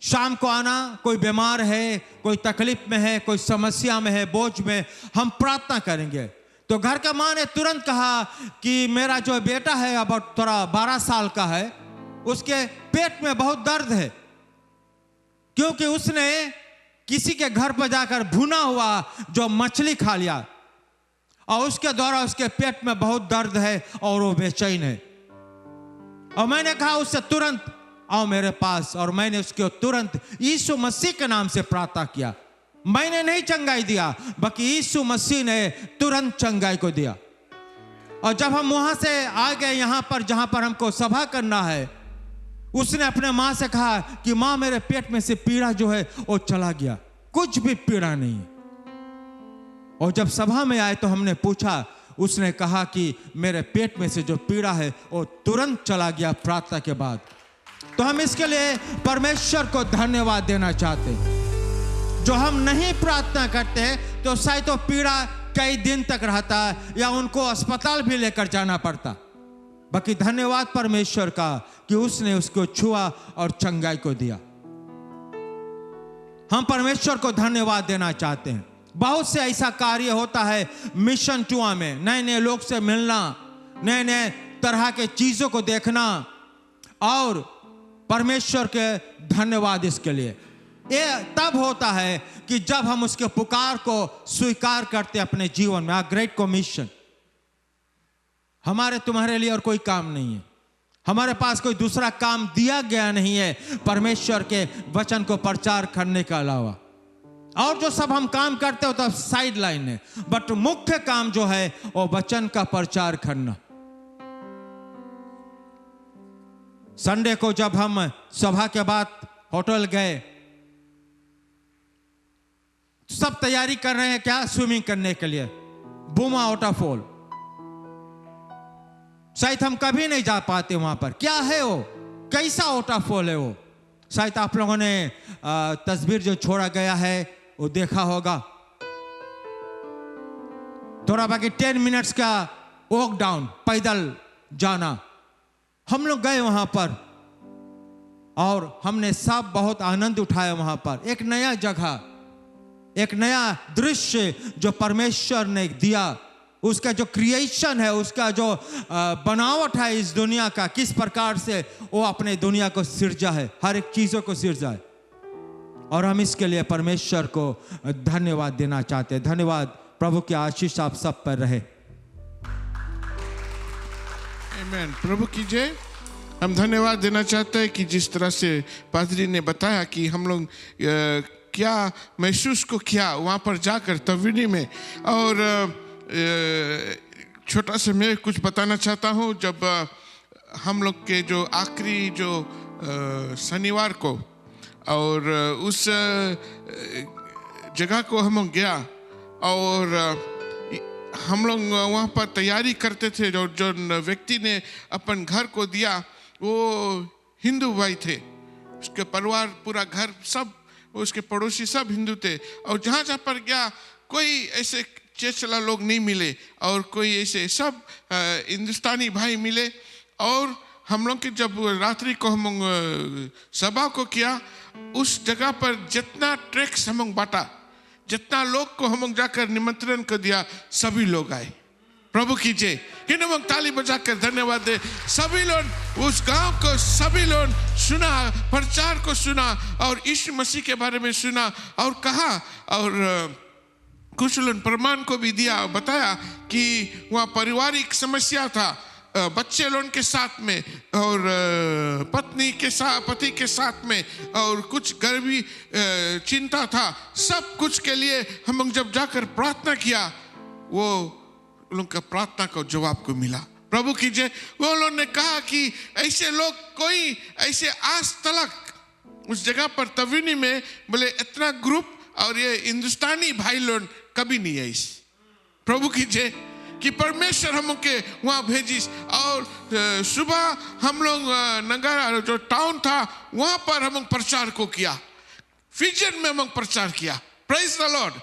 शाम को आना, कोई बीमार है, कोई तकलीफ में है, कोई समस्या में है, बोझ में, हम प्रार्थना करेंगे। तो घर के माँ ने तुरंत कहा कि मेरा जो बेटा है अब थोड़ा 12 साल का है, उसके पेट में बहुत दर्द है, क्योंकि उसने किसी के घर पर जाकर भुना हुआ जो मछली खा लिया, और उसके द्वारा उसके पेट में बहुत दर्द है और वो बेचैन है। और मैंने कहा उससे तुरंत आओ मेरे पास, और मैंने उसको तुरंत यीशु मसीह के नाम से प्रार्थना किया। मैंने नहीं चंगाई दिया, बल्कि यीशु मसीह ने तुरंत चंगाई को दिया। और जब हम वहां से आ गए यहाँ पर जहां पर हमको सभा करना है, उसने अपने माँ से कहा कि माँ मेरे पेट में से पीड़ा जो है वो चला गया, कुछ भी पीड़ा नहीं है। और जब सभा में आए तो हमने पूछा, उसने कहा कि मेरे पेट में से जो पीड़ा है वो तुरंत चला गया प्रार्थना के बाद। तो हम इसके लिए परमेश्वर को धन्यवाद देना चाहते हैं। जो हम नहीं प्रार्थना करते तो शायद तो पीड़ा कई दिन तक रहता या उनको अस्पताल भी लेकर जाना पड़ता। बाकी धन्यवाद परमेश्वर का कि उसने उसको छुआ और चंगाई को दिया। हम परमेश्वर को धन्यवाद देना चाहते हैं। बहुत से ऐसा कार्य होता है मिशन टूआ में, नए नए लोग से मिलना, नए नए तरह के चीजों को देखना, और परमेश्वर के धन्यवाद इसके लिए। ये तब होता है कि जब हम उसके पुकार को स्वीकार करते अपने जीवन में। ग्रेट कमीशन हमारे तुम्हारे लिए और कोई काम नहीं है, हमारे पास कोई दूसरा काम दिया गया नहीं है परमेश्वर के वचन को प्रचार करने के अलावा। और जो सब हम काम करते हो तो साइड लाइन है, बट मुख्य काम जो है वो वचन का प्रचार करना। संडे को जब हम सभा के बाद होटल गए, सब तैयारी कर रहे हैं क्या, स्विमिंग करने के लिए, बूमा वाटरफॉल। शायद हम कभी नहीं जा पाते वहां पर। क्या है वो, कैसा वाटरफॉल है वो? शायद आप लोगों ने तस्वीर जो छोड़ा गया है वो देखा होगा। थोड़ा बाकी 10 मिनट्स का वॉक डाउन, पैदल जाना। हम लोग गए वहां पर और हमने सब बहुत आनंद उठाया वहां पर। एक नया जगह, एक नया दृश्य जो परमेश्वर ने दिया, उसका जो क्रिएशन है, उसका जो बनावट है इस दुनिया का, किस प्रकार से वो अपने दुनिया को सिरजा है, हर एक चीजों को सिरजा है। और हम इसके लिए परमेश्वर को धन्यवाद देना चाहते हैं। धन्यवाद। प्रभु की आशीष आप सब पर रहे। आमीन। प्रभु की जय। हम धन्यवाद देना चाहते हैं कि जिस तरह से पादरी ने बताया कि हम लोग क्या महसूस को किया वहाँ पर जाकर तविनी में। और छोटा सा मैं कुछ बताना चाहता हूँ। जब हम लोग के जो आखिरी जो शनिवार को और उस जगह को हम लोग गया और हम लोग वहाँ पर तैयारी करते थे। जो व्यक्ति ने अपन घर को दिया वो हिंदू भाई थे, उसके परिवार पूरा घर सब, उसके पड़ोसी सब हिंदू थे। और जहाँ जहाँ पर गया कोई ऐसे चेचला लोग नहीं मिले और कोई ऐसे सब हिंदुस्तानी भाई मिले। और हम लोग के जब रात्रि को हम सभा को किया, उस जगह पर जितना ट्रैक्स हम लोग बांटा, जितना लोग को हम लोग जाकर निमंत्रण कर दिया, सभी लोग आए। प्रभु की जय। कि हम ताली बजाकर धन्यवाद दे। सभी लोग उस गांव को, सभी लोग सुना, प्रचार को सुना और यीशु मसीह के बारे में सुना और कहा। और कुछ लोग प्रमाण को भी दिया, बताया कि वहाँ पारिवारिक समस्या था, बच्चे लोगों के साथ में और पत्नी के साथ, पति के साथ में, और कुछ गर्भी चिंता था। सब कुछ के लिए हम लोग जब जाकर प्रार्थना किया, वो लोग का प्रार्थना को जवाब को मिला। प्रभु की जय। वो लोग ने कहा कि ऐसे लोग कोई ऐसे आज तक उस जगह पर तविनी में बोले इतना ग्रुप और ये हिंदुस्तानी भाई लोग कभी नहीं है। इस प्रभु की जय कि परमेश्वर हम के वहाँ भेजिस। और सुबह हम लोग नगर जो टाउन था वहाँ पर हम प्रचार को किया, फिजन में हम प्रचार किया। Praise the Lord.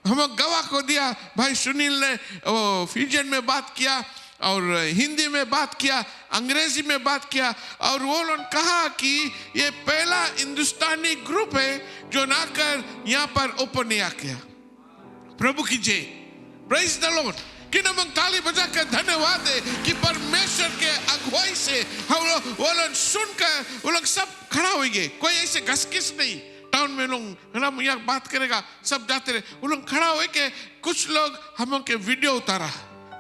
हम गवाह को दिया। भाई सुनील ने वो फिजन में बात किया और हिंदी में बात किया, अंग्रेजी में बात किया। और वो लोग कहा कि ये पहला हिंदुस्तानी ग्रुप है जो ना कर यहाँ पर ओपन नहीं आ गया। प्रभु की जय। Praise the Lord. कि हम ताली बजाकर धन्यवाद दे कि परमेश्वर के अगुवाई से हम लोग वो लोग सुनकर वो लोग सब खड़ा हो गए। कोई ऐसे घसकिस नहीं। टाउन में लोग हम यहाँ बात करेगा, सब जाते रहे। वो लोग खड़ा हुए के कुछ लोग हम लोग के वीडियो उतारा,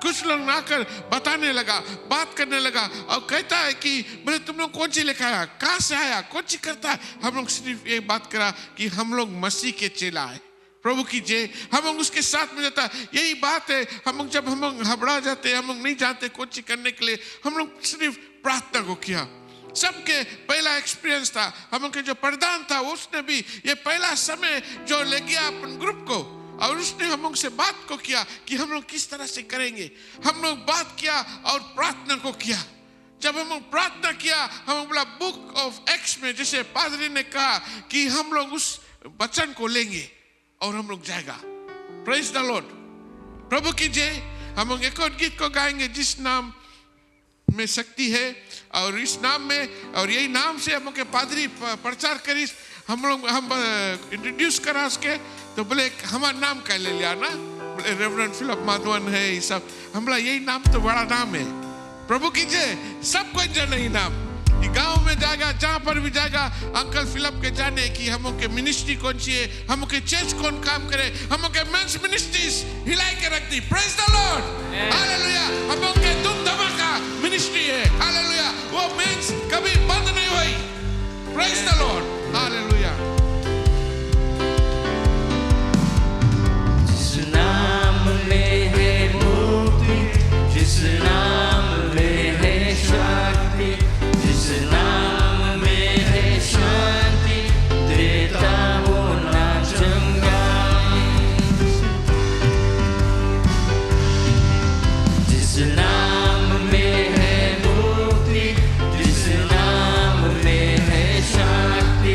कुछ लोग आकर बताने लगा, बात करने लगा और कहता है कि बोले तुम लोग कौन सी लेकर आया, कहाँ से आया, कौन सी करता है। हम लोग सिर्फ ये बात करा कि हम लोग मसीह के चेला है। प्रभु की जय। हम लोग उसके साथ में जाता, यही बात है। हम लोग जब हम लोग घबरा जाते हैं, हम लोग नहीं जानते कुछ करने के लिए, हम लोग सिर्फ प्रार्थना को किया। सबके पहला एक्सपीरियंस था। हम लोग के जो प्रधान था उसने भी ये पहला समय जो ले गया अपन ग्रुप को और उसने हम लोग से बात को किया कि हम लोग किस तरह से करेंगे। हम लोग बात किया और प्रार्थना को किया। जब हम लोग प्रार्थना किया, हम बोला बुक ऑफ एक्ट्स में जैसे पादरी ने कहा कि हम लोग उस वचन को लेंगे और हम लोग जाएगा। Praise the Lord. प्रभु की जय। हम लोग एक और गीत को गाएंगे जिस नाम में शक्ति है और इस नाम में, और यही नाम से हम लोग के पादरी प्रचार करी। हम लोग इंट्रोड्यूस करा उसके, तो बोले हमारा नाम क्या ले लिया ना, बोले रेवरेंड फिलिप माधवन है ये सब। हम बोला यही नाम तो बड़ा नाम है। प्रभु की जय। सबको जाने ही नाम। गांव में जाएगा, जहां पर भी जाएगा, अंकल फिलिप के जाने की हम लोग के मिनिस्ट्री कौन सी है, हम लोग के चर्च कौन काम करे, हम लोग के मेंस मिनिस्ट्रीज हिलाई के रख दी। Praise the Lord. हालेलुया। हम लोग के धूम धमाका मिनिस्ट्री है। हालेलुया। वो मेंस कभी बंद नहीं हुई। Praise the Lord. हालेलुया। जिस नाम में है मुक्ति, जिस नाम में है शक्ति, जिस नाम में है शांति, देता वो नाम चंगाई। जिस नाम में है मुक्ति, जिस नाम में है शांति,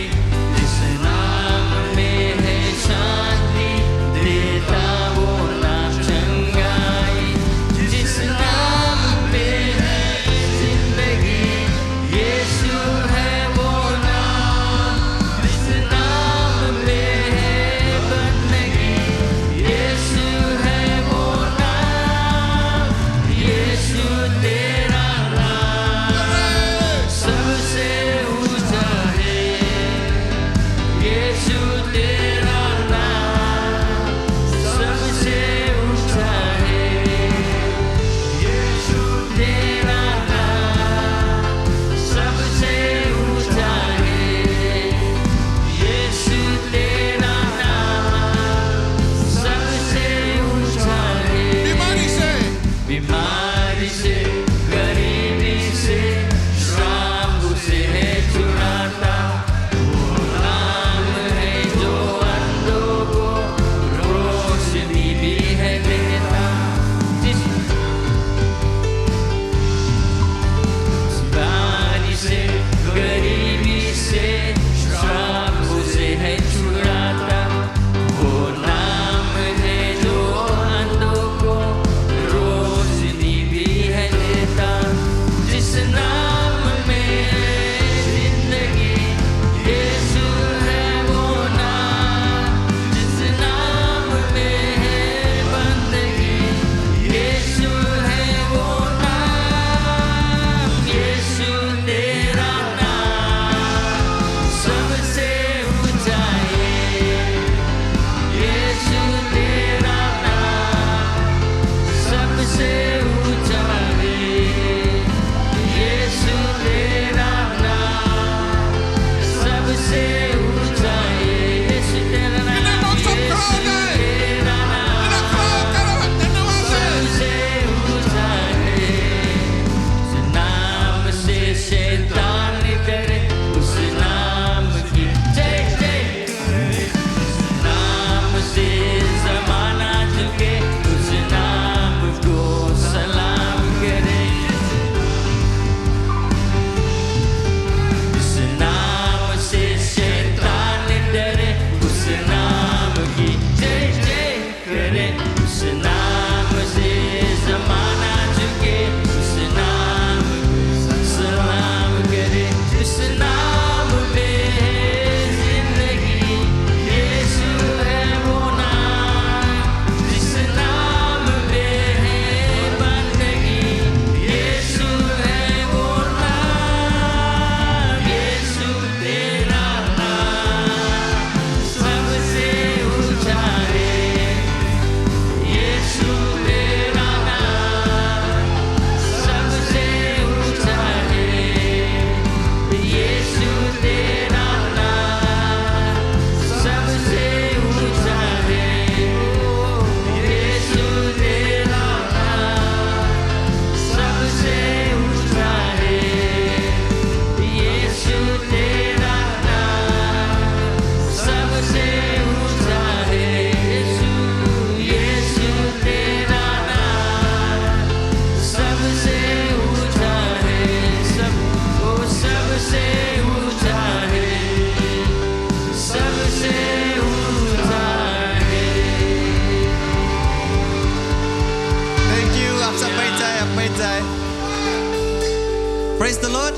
प्रेज द लॉर्ड।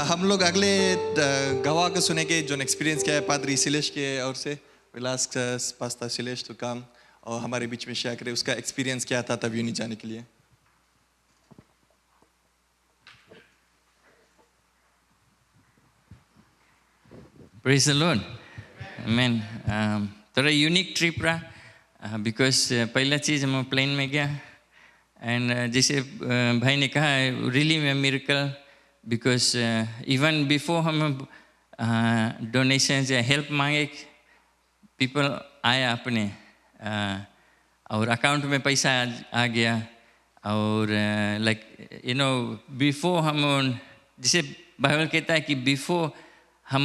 हम लोग अगले गवाह को सुनेंगे जो एक्सपीरियंस किया है पादरी शिलेश के और से विलास पास्ता शिलेश तो काम और हमारे बीच में शेयर करे उसका एक्सपीरियंस क्या था तब यूनी जाने के लिए। Praise the Lord. Amen. थोड़ा यूनिक ट्रिप रहा बिकॉज पहला चीज़ हम प्लेन में गया एंड जैसे भाई ने कहा रियली में मिरेकल बिकॉज इवन बिफोर हम डोनेशन या हेल्प मांगे पीपल आया अपने और अकाउंट में पैसा आ गया और लाइक यू नो बिफोर हम जैसे बाइबल कहता है कि बिफोर हम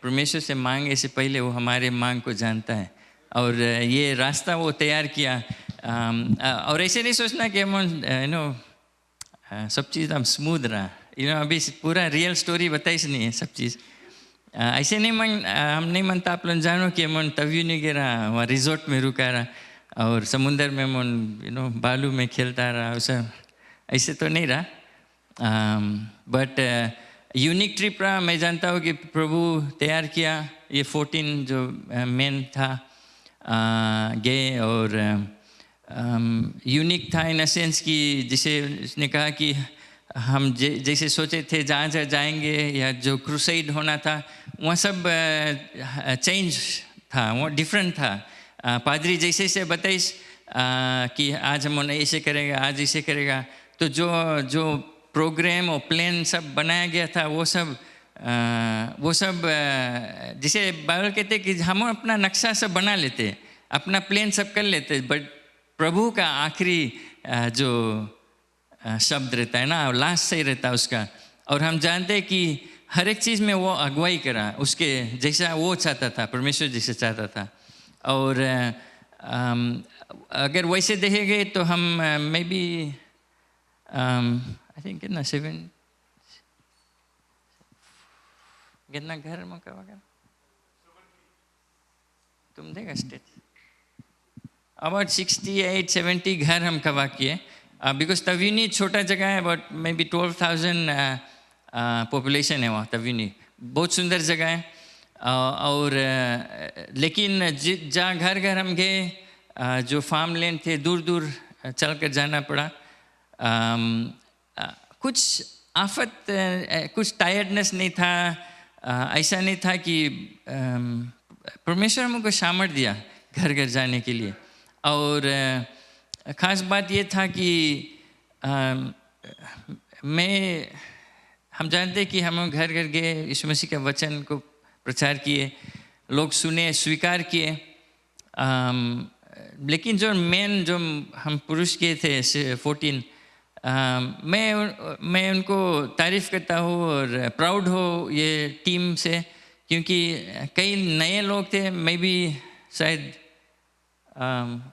परमेश्वर से मांगे से पहले वो हमारे मांग को जानता है और ये रास्ता वो तैयार किया और ऐसे नहीं सोचना कि हम यू नो सब चीज़ हम स्मूथ रहा यू नो अभी पूरा रियल स्टोरी बताइस नहीं है सब चीज़ ऐसे नहीं हम नहीं मानता आप लोग जानो कि हम तभी नहीं गिरा वहाँ रिजॉर्ट में रुका रहा और समुंदर में मन यू नो बालू में खेलता रहा उसे ऐसे तो नहीं रहा बट यूनिक ट्रिप रहा। मैं जानता हूँ कि प्रभु तैयार किया ये 14 जो मेन था गए और यूनिक था इन अ सेंस कि जिसे उसने कहा कि हम जैसे सोचे थे जहाँ जहाँ जाएंगे या जो क्रूसेड होना था वहाँ सब चेंज था वो डिफरेंट था। पादरी जैसे से बताइस कि आज हम ऐसे करेगा आज ऐसे करेगा तो जो प्रोग्राम और प्लान सब बनाया गया था वो सब जिसे बाइबल कहते कि हम अपना नक्शा सब बना लेते अपना प्लान सब कर लेते बट प्रभु का आखिरी जो शब्द रहता है ना लास्ट सही रहता है उसका और हम जानते हैं कि हर एक चीज़ में वो अगुवाई करा उसके जैसा वो चाहता था परमेश्वर जैसे चाहता था और अगर वैसे देखेंगे तो हम मे बी I think कितना 7 कितना घर में कब अगर तुम देगा स्टेट about 68-70 घर हम कवा किए बिकॉज तवीनी छोटा जगह है बट मे बी 12,000 पॉपुलेशन है वहाँ तवीनी बहुत सुंदर जगह है और लेकिन जहाँ घर घर हम गए जो फार्म लैंड थे दूर दूर चल कर जाना पड़ा कुछ आफत कुछ टायर्डनेस नहीं था ऐसा नहीं था कि परमेश्वर हमको सामर्थ दिया घर घर जाने के लिए और ख़ास बात ये था कि हम जानते कि हम घर घर गए यीशु मसीह के वचन को प्रचार किए लोग सुने स्वीकार किए लेकिन जो मेन जो हम पुरुष किए थे 14 मैं उनको तारीफ़ करता हूँ और प्राउड हो ये टीम से क्योंकि कई नए लोग थे मैं भी शायद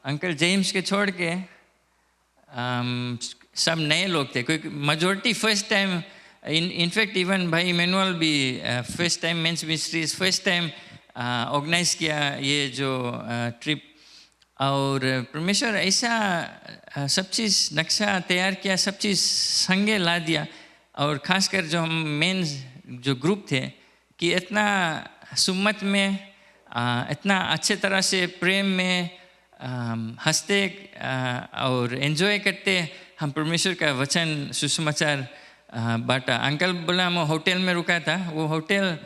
अंकल जेम्स के छोड़ के सब नए लोग थे क्योंकि majority first time in fact even भाई मैनुअल भी first time men's ministries first time organise किया ये जो ट्रिप और परमेश्वर ऐसा सब चीज़ नक्शा तैयार किया सब चीज़ संगे ला दिया और ख़ासकर जो हम मेन जो ग्रुप थे कि इतना सुम्मत में इतना अच्छे तरह से प्रेम में हंसते और एंजॉय करते हम परमेश्वर का वचन सुसमाचार बांटा। अंकल बोला मैं होटल में रुका था वो होटल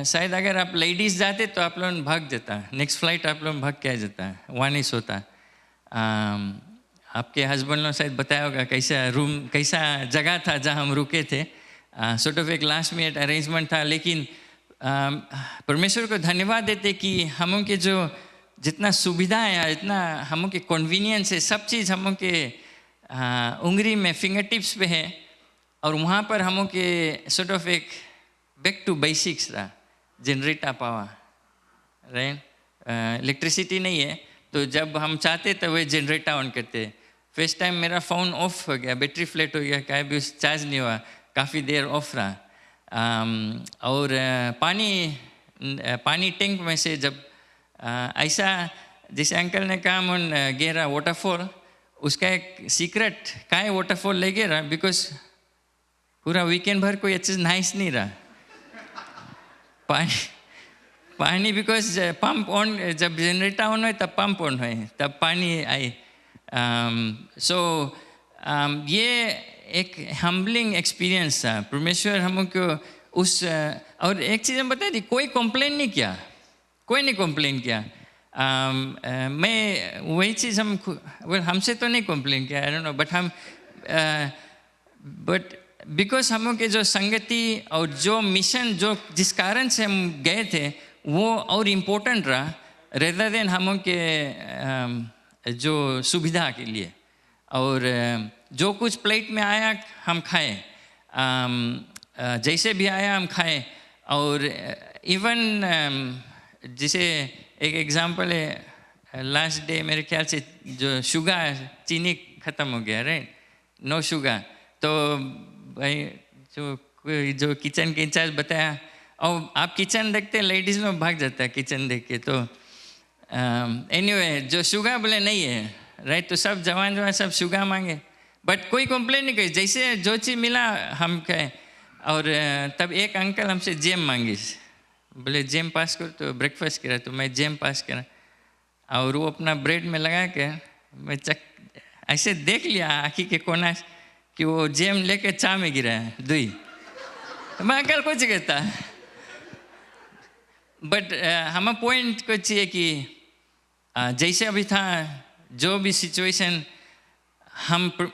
शायद अगर आप लेडीज़ जाते तो आप लोग भाग जाता नेक्स्ट फ्लाइट आप लोग भाग के आ जाता वहाँ नहीं सोता आपके हस्बैंड ने शायद बताया होगा कैसा रूम कैसा जगह था जहाँ हम रुके थे सॉर्ट ऑफ एक लास्ट मिनट अरेंजमेंट था लेकिन परमेश्वर को धन्यवाद देते कि हम के जो जितना सुविधा है इतना हम के कन्वीनियंस है सब चीज़ हम के उंगली में फिंगर टिप्स पे है और वहाँ पर हम के सॉर्ट ऑफ एक बैक टू बेसिक्स रहा जनरेटर पावर राइट इलेक्ट्रिसिटी नहीं है तो जब हम चाहते तो वह जनरेटर ऑन करते फर्स्ट टाइम मेरा फ़ोन ऑफ हो गया बैटरी फ्लैट हो गया कहीं भी चार्ज नहीं हुआ काफ़ी देर ऑफ रहा और पानी टैंक में से जब ऐसा जैसे अंकल ने कहा मन गहरा वाटरफॉल उसका एक सीक्रेट का है वाटरफॉल ले गया बिकॉज पूरा वीकेंड भर कोई अच्छे से नाइस नहीं रहा। पानी बिकॉज पंप ऑन, जब जनरेटर ऑन हुए तब पंप ऑन हुए, तब पानी आई। सो ये एक हम्बलिंग एक्सपीरियंस था। परमेश्वर हमको उस और एक चीज़ हम बता दी, कोई कंप्लेन नहीं किया, कोई नहीं कंप्लेन किया। मैं वही चीज़ हमसे तो नहीं कंप्लेन किया, I don't know, but because हम के जो संगति और जो मिशन जो जिस कारण से हम गए थे वो और इम्पोर्टेंट रहा रेदर देन हम के जो सुविधा के लिए। और जो कुछ प्लेट में आया हम खाए, जैसे भी आया हम खाए। और इवन जैसे एक एग्जांपल है, लास्ट डे मेरे ख्याल से जो शुगर चीनी ख़त्म हो गया, राइट, नो शुगर। तो भाई जो किचन के इंचार्ज बताया, और आप किचन देखते लेडीज़ में भाग जाता है किचन देख के। तो एनीवे जो शुगर बोले नहीं है, राइट, तो सब जवान सब शुगर मांगे, बट कोई कंप्लेन नहीं करी, जैसे जो चीज़ मिला हम कहे। और तब एक अंकल हमसे जेम मांगी, बोले जेम पास करो, तो ब्रेकफास्ट करा, तो मैं जेम पास करा। और वो अपना ब्रेड में लगा के मैं ऐसे देख लिया आँखी के कोना कि वो जेम लेके चा में गिरा है दुई। मैं अंकल कुछ कहता, बट हम पॉइंट कुछ ये कि जैसे अभी था, जो भी सिचुएशन,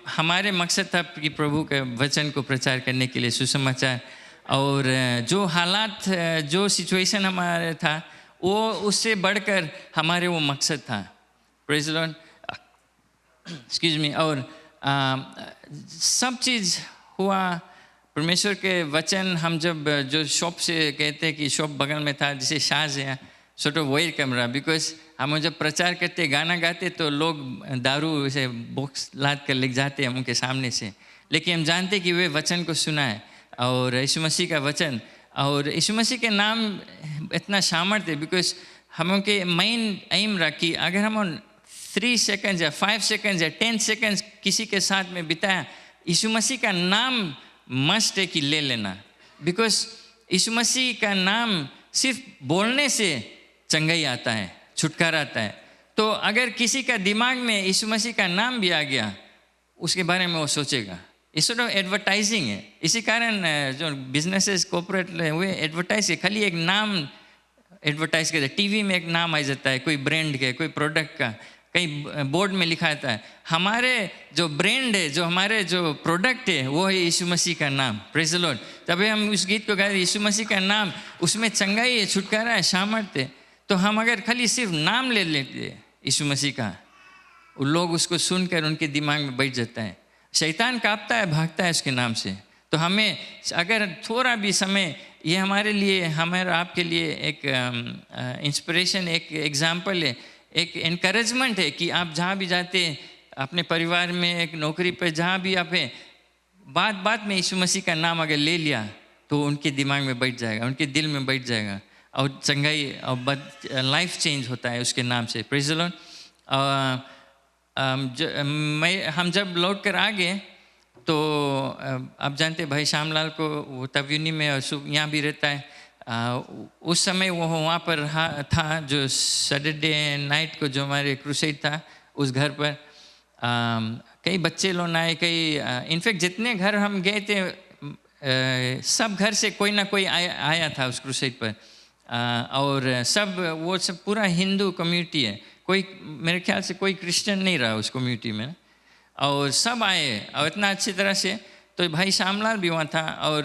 हमारे मकसद था कि प्रभु के वचन को प्रचार करने के लिए, सुसमाचार। और जो हालात, जो सिचुएशन हमारे था, वो उससे बढ़कर हमारे वो मकसद था। Praise the Lord, excuse me. और सब चीज़ हुआ परमेश्वर के वचन। हम जब जो शॉप से कहते कि शॉप बगल में था, जैसे शाज है, sort of wire camera, because हम जब प्रचार करते, गाना गाते, तो लोग दारू से बॉक्स लाद कर ले जाते हम उनके सामने से, लेकिन हम जानते कि वे वचन को सुना है, और यीशु मसीह का वचन। और यीशु मसीह के नाम इतना सामर्थ्य है, बिकॉज हम के मेन एम रहा कि अगर हम 3 सेकंड या 5 सेकंड या 10 सेकंड किसी के साथ में बिताया, यीशु मसीह का नाम मस्ट है कि ले लेना। बिकॉज यीशु मसीह का नाम सिर्फ बोलने से चंगाई आता है, छुटकारा आता है। तो अगर किसी का दिमाग में यीशु मसीह का नाम भी आ गया, उसके बारे में वो सोचेगा। इस सॉर्ट ऑफ एडवर्टाइजिंग है। इसी कारण जो बिजनेसेस कॉर्पोरेट हुए एडवर्टाइज है, खाली एक नाम एडवर्टाइज करते हैं। टीवी में एक नाम आ जाता है, कोई ब्रांड का, कोई प्रोडक्ट का, कहीं बोर्ड में लिखा आता है। हमारे जो ब्रांड है, जो हमारे जो प्रोडक्ट है, वो है यीशु मसीह का नाम। Praise the Lord. तभी हम उस गीत को गाते, यीशु मसीह का नाम, उसमें चंगाई है, छुटकारा है, सामर्थ्य है। तो हम अगर खाली सिर्फ नाम ले लेते यीशु मसीह का, उन लोग उसको सुनकर उनके दिमाग में बैठ जाता है। शैतान कांपता है, भागता है उसके नाम से। तो हमें अगर थोड़ा भी समय, ये हमारे लिए, हमारे आपके लिए एक इंस्पिरेशन, एक एग्जाम्पल है, एक इनकरेजमेंट है कि आप जहाँ भी जाते, अपने परिवार में, एक नौकरी पर, जहाँ भी आप हैं, बात में यीशु मसीह का नाम अगर ले लिया, तो उनके दिमाग में बैठ जाएगा, उनके दिल में बैठ जाएगा, और चंगाई और लाइफ चेंज होता है उसके नाम से। Praise the Lord. हम जब लौट कर आ गए, तो आप जानते भाई श्यामलाल को, वो तव्यूनी में और यहाँ भी रहता है। उस समय वो वहाँ पर था, जो सैटरडे नाइट को जो हमारे क्रूसेड था, उस घर पर कई बच्चे लोग आए, कई इनफैक्ट जितने घर हम गए थे, सब घर से कोई ना कोई आया था उस क्रूसेड पर। और सब वो सब पूरा हिंदू कम्युनिटी है, कोई मेरे ख्याल से कोई क्रिश्चियन नहीं रहा उस कम्युनिटी में। और सब आए और इतना अच्छी तरह से। तो भाई श्यामलाल भी वहाँ था। और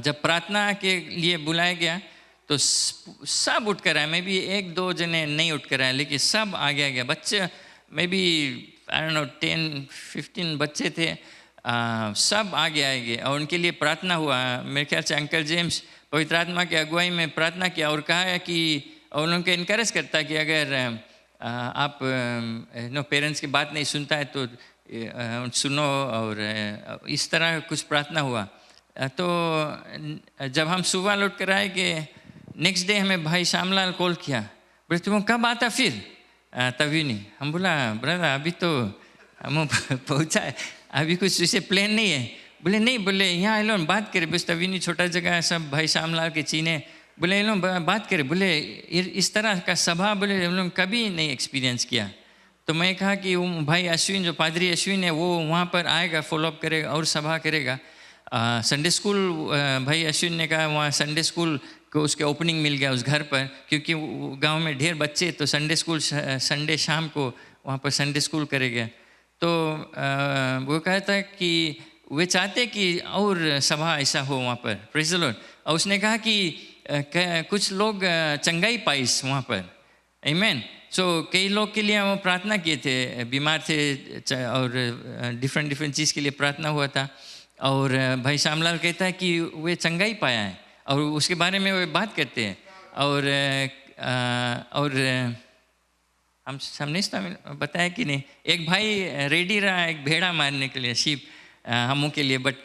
जब प्रार्थना के लिए बुलाया गया, तो सब उठ कर आए। मैं भी 1-2 जने नहीं उठ कर आए, लेकिन सब आगे आ गया। बच्चे मैं भी आई डोंट नो 10-15 बच्चे थे, सब आगे आएंगे और उनके लिए प्रार्थना हुआ। मेरे ख्याल से अंकल जेम्स पवित्र आत्मा की अगुवाई में प्रार्थना किया और कहा है कि, और उनको इनकरेज करता है कि अगर आप पेरेंट्स की बात नहीं सुनता है तो सुनो। और इस तरह कुछ प्रार्थना हुआ। तो जब हम सुबह लौट कर आए कि नेक्स्ट डे हमें भाई श्यामलाल कॉल किया, बोले तुम कब आता फिर? तभी नहीं। हम बोला ब्रदर अभी तो हम पहुँचा है, अभी कुछ इसे प्लान नहीं है, बोले नहीं, बोले यहाँ ये लोग बात करे, बस तभी नहीं, छोटा जगह है, सब भाई श्यामलाल के चीने, बोले ये लोग बात करे, बोले इस तरह का सभा बोले हम लोग कभी नहीं एक्सपीरियंस किया। तो मैं कहा कि वो भाई अश्विन, जो पादरी अश्विन है, वो वहाँ पर आएगा, फॉलोअप करेगा और सभा करेगा। संडे स्कूल भाई अश्विन ने कहा वहाँ संडे स्कूल को उसके ओपनिंग मिल गया उस घर पर, क्योंकि गांव में ढेर बच्चे, तो संडे स्कूल संडे शाम को वहाँ पर संडे स्कूल करेगा। तो वो कहता है कि वे चाहते कि और सभा ऐसा हो वहाँ पर, प्रेज़ द लॉर्ड। और उसने कहा कि कुछ लोग चंगाई पाइस वहाँ पर, आमीन। सो कई लोग के लिए वो प्रार्थना किए थे, बीमार थे और डिफरेंट चीज़ के लिए प्रार्थना हुआ था। और भाई श्यामलाल कहता है कि वे चंगाई पाया है और उसके बारे में वे बात करते हैं। और हम सामने बताया कि नहीं, एक भाई रेडी रहा एक भेड़ा मारने के लिए, शीप हमों के लिए, बट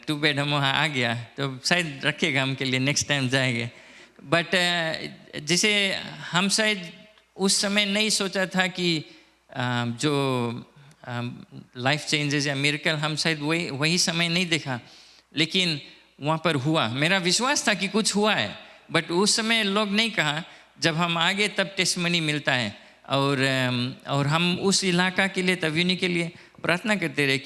टू बैड हम वहाँ आ गया, तो शायद रखेगा हम के लिए, नेक्स्ट टाइम जाएंगे। बट जैसे हम शायद उस समय नहीं सोचा था कि जो लाइफ चेंजेस या मिरेकल, हम शायद वही समय नहीं देखा, लेकिन वहाँ पर हुआ। मेरा विश्वास था कि कुछ हुआ है, बट उस समय लोग नहीं कहा, जब हम आगे तब टेस्टमनी मिलता है। और हम उस इलाका के लिए, तव्यूनी के लिए प्रार्थना करते रहे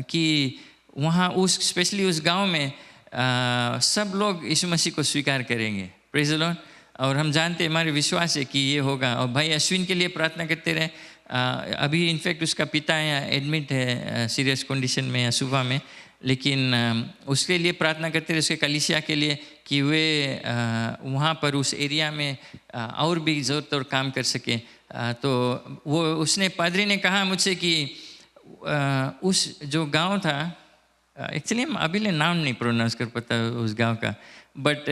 कि वहाँ उस स्पेशली उस गांव में सब लोग यीशु मसीह को स्वीकार करेंगे, प्रेज़ द लॉर्ड। और हम जानते, हमारे विश्वास है कि ये होगा। और भाई अश्विन के लिए प्रार्थना करते रहे। अभी इनफैक्ट उसका पिता यहाँ एडमिट है सीरियस कंडीशन में, सुबह में, लेकिन उसके लिए प्रार्थना करते रहे, उसके कलीसिया के लिए, कि वे वहाँ पर उस एरिया में और भी ज़ोर तोड़ काम कर सके। तो वो उसने, पादरी ने कहा मुझसे कि उस जो गांव था, एक्चुअली हम अभी नाम नहीं प्रोनाउंस कर पाता उस गांव का, बट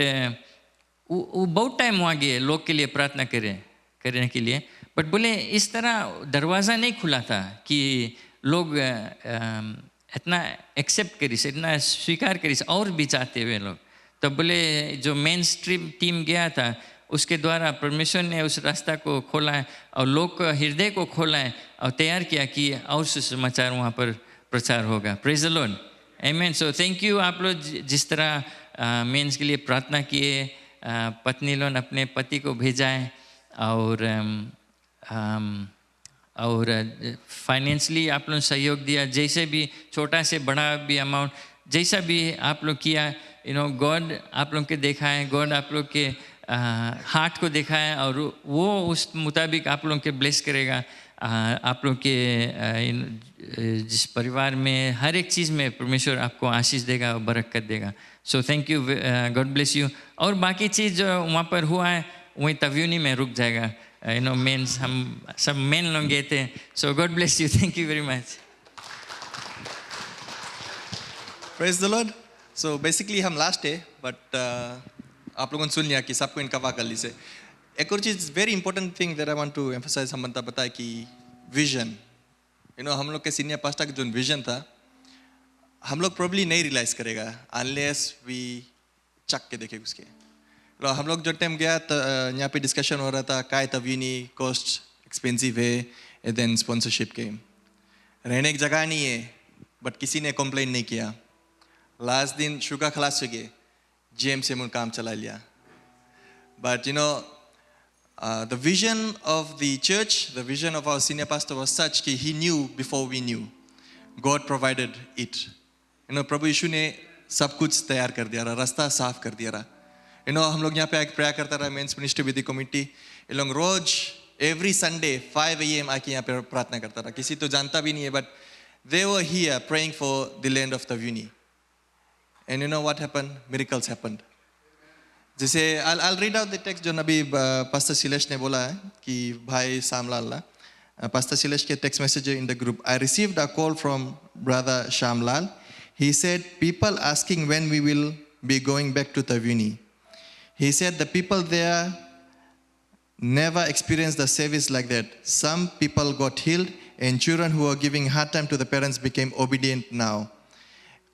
वो बहुत टाइम वहाँ गए लोग के लिए प्रार्थना करने के लिए, बट बोले इस तरह दरवाज़ा नहीं खुला था कि लोग इतना एक्सेप्ट करीस, इतना स्वीकार करीस, और भी चाहते हुए लोग। तो बोले जो मेन स्ट्रीम टीम गया था, उसके द्वारा परमेश्वर ने उस रास्ता को खोला है और लोग को हृदय को खोला है और तैयार किया कि और सुसमाचार वहाँ पर प्रचार होगा। प्रेज़ द लॉर्ड, आमीन। सो थैंक यू, आप लोग जिस तरह मेंस के लिए प्रार्थना किए, पत्नी लोग अपने पति को भेजा है, और फाइनेंशियली आप लोग सहयोग दिया, जैसे भी छोटा से बड़ा भी अमाउंट, जैसा भी आप लोग किया, गॉड आप लोग के देखा है, गॉड आप लोग के हार्ट को देखा है, और वो उस मुताबिक आप लोग के ब्लेस करेगा। आप लोग के जिस परिवार में हर एक चीज़ में परमेश्वर आपको आशीष देगा और बरकत देगा। So thank you, God bless you. और बाकी चीज़ जो वहाँ पर हुआ है वहीं तव्यूनी में रुक जाएगा। मेंस हम सब मेन लोग गए थे। So God bless you, thank you very much. Praise the Lord. So basically हम लास्ट है, बट आप लोगों ने सुन लिया कि सबको इनका वाकली से। एक और चीज़ very important thing that I want to emphasise, हम बनता बताया कि विजन, हम लोग के सीनियर पास्टर का जो विजन था, हम लोग प्रोबली नहीं रियलाइज करेगा अनलेस वी चक के देखे उसके। हम लोग जो टाइम गया तो यहाँ पे डिस्कशन हो रहा था, काय तवीनी कॉस्ट एक्सपेंसिव है, एंड देन स्पॉन्सरशिप के रहने की जगह नहीं है, बट किसी ने कंप्लेन नहीं किया। लास्ट दिन शुगर खलास हो गए, जेम से मुझे काम चला लिया। But the vision of the church, the vision of our senior pastor was such कि he knew before we knew. God provided it. प्रभु यीशु ने सब कुछ तैयार कर दिया रहा, रास्ता साफ कर दिया रहा। हम लोग यहाँ पे आके प्रेयर करता रहा, men's ministry with the committee. ये लोग रोज एवरी संडे 5 AM आके यहाँ पे प्रार्थना करता रहा। किसी तो जानता भी नहीं है, but they were here praying for the land of Tavuni. And you know what happened? Miracles happened. जैसे I'll read out the text जो नबी पास्टर शिलेश ने बोला है कि भाई श्यामलाल, पास्टर शिलेश के text message in the group. I received a call from brother Shamlal. He said people asking when we will be going back to Tavuni. He said the people there never experienced the service like that. Some people got healed and children who were giving hard time to the parents became obedient now.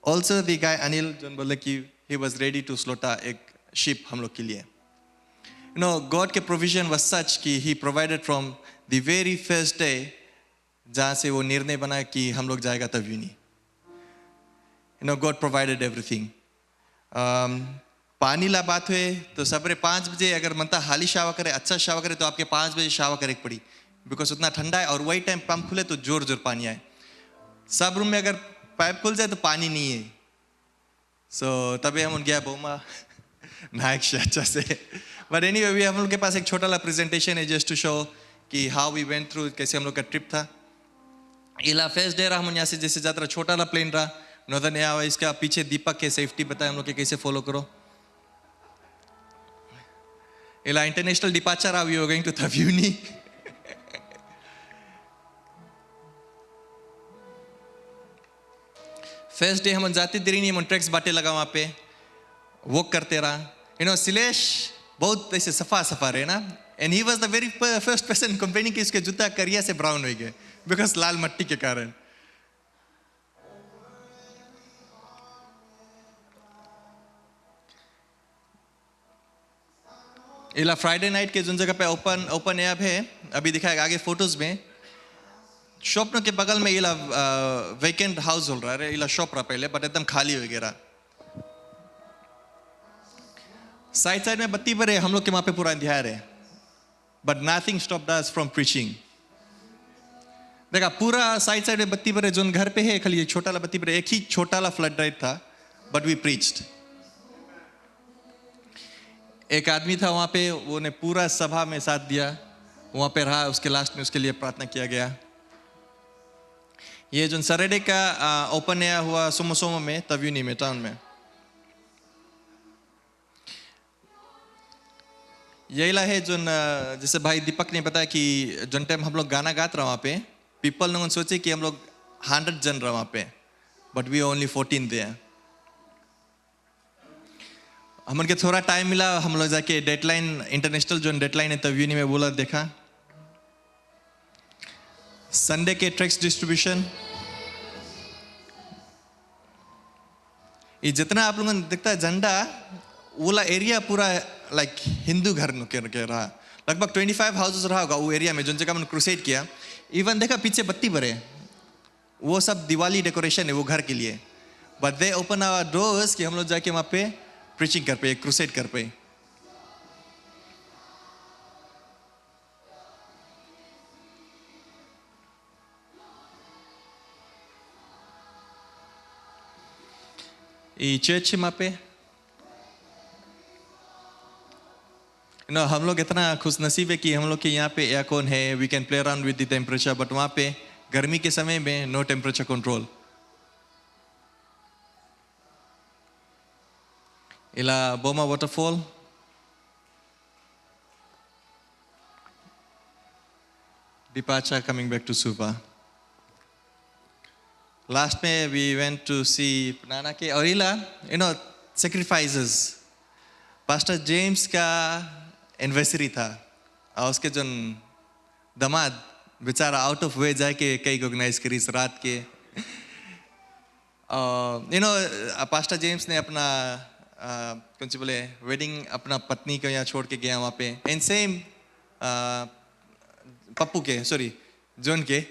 Also the guy Anil John बोला कि he was ready to slaughter एक sheep हम लोग के लिए. God के provision was such कि he provided from the very first day जहाँ से वो निर्णय बना कि हम लोग जाएगा तव्यूनी. God provided everything. पानी ला बात हुए तो सवेरे 5 बजे अगर मनता हाली शावा करे, अच्छा शावा करे तो आपके 5 बजे शावा करे पड़ी, बिकॉज उतना ठंडा है और वही टाइम पंप खुले तो जोर जोर पानी आए. सब रूम में अगर पाइप खुल जाए तो पानी नहीं है. सो तभी हम गया बोमा नायक से अच्छा से. बट एनीवे भी हम लोग के पास एक छोटा ला प्रेजेंटेशन है जस्ट टू शो कि हाउ वी वेंट थ्रू, कैसे हम लोग का ट्रिप था. इला फर्स्ट डे रहा हम यहाँ से जैसे जाता रहा, छोटा ला प्लेन रहा, नॉर्दर्न एयर. इसका पीछे दीपक के सेफ्टी बताया हम लोग के कैसे फॉलो करो. इला international departure we were going to Taveuni. First day हम जाते देरी नहीं, हम ट्रैक्स बाटे लगा वहाँ पे वॉक करते रहा. सिलेश बहुत ऐसे सफा सफा रहे ना, and he was the very first person complaining कि इसके जूता करिया से ब्राउन हो गए बिकॉज लाल मट्टी के कारण. इला फ्राइडे नाइट के जिन जगह पे ओपन एयर है अभी दिखाएगा आगे फोटोज में. शॉप के बगल में इला वेकेंट हाउस हो रहा है. इला शॉप रहा पहले बट एकदम खाली हो गया. साइड में बत्ती पर है, हम लोग के वहां पे पूरा अंधियार है, but nothing stopped us from preaching. देखा पूरा साइड में बत्ती पर है, जो घर पे है खाली छोटा ला बत्ती पर. एक ही छोटा ला फ्लड राइट था बट वी प्रीच्ड. एक आदमी था वहां पे, वो ने पूरा सभा में साथ दिया, वहां पे रहा, उसके लास्ट में उसके लिए प्रार्थना किया गया. ये जो सैटरडे का ओपन एयर हुआ सोमो में, तव्यूनी में, टाउन में. यही ला है जो जैसे भाई दीपक ने बताया कि जो टाइम हम लोग गाना गाते रहा वहाँ पे, पीपल ने सोचे कि हम लोग 100 जन रहा वहाँ पे, बट वी ओनली 14 थे. हम उनके थोड़ा टाइम मिला, हम लोग जाके डेडलाइन, इंटरनेशनल जो डेडलाइन है तव्यूनी में बोला देखा. संडे के ट्रैक्स डिस्ट्रीब्यूशन, ये जितना आप लोगों ने दिखता है झंडा, वो एरिया पूरा लाइक हिंदू घर के रहा. लगभग 25 हाउसेस रहा होगा वो एरिया में जो जगह मैंने क्रूसेड किया. इवन देखा पीछे बत्ती भरे, वो सब दिवाली डेकोरेशन है वो घर के लिए. But they open our doors कि हम लोग जाके वहाँ पे प्रीचिंग कर पे, क्रूसेड कर पे. ये चर्च वहाँ पे हम लोग इतना खुश नसीब है कि हम लोग के यहाँ पे एयरकॉन है, we can play around with the temperature. But वहाँ पे गर्मी के समय में नो टेम्परेचर कंट्रोल. इला Bouma waterfall, departure coming back to Suva. Last में वी वेंट टू सी नाना के. और इला सेक्रीफाइसेस, पास्टर जेम्स का एनिवर्सरी था और उसके जो दामाद बेचारा आउट ऑफ वे जाके कई ऑर्गेनाइज करी इस रात के. पास्टर जेम्स ने अपना कौन सी बोले वेडिंग अपना पत्नी को यहाँ छोड़ के गया वहाँ पे. एंड सेम पप्पू के सॉरी जोन के,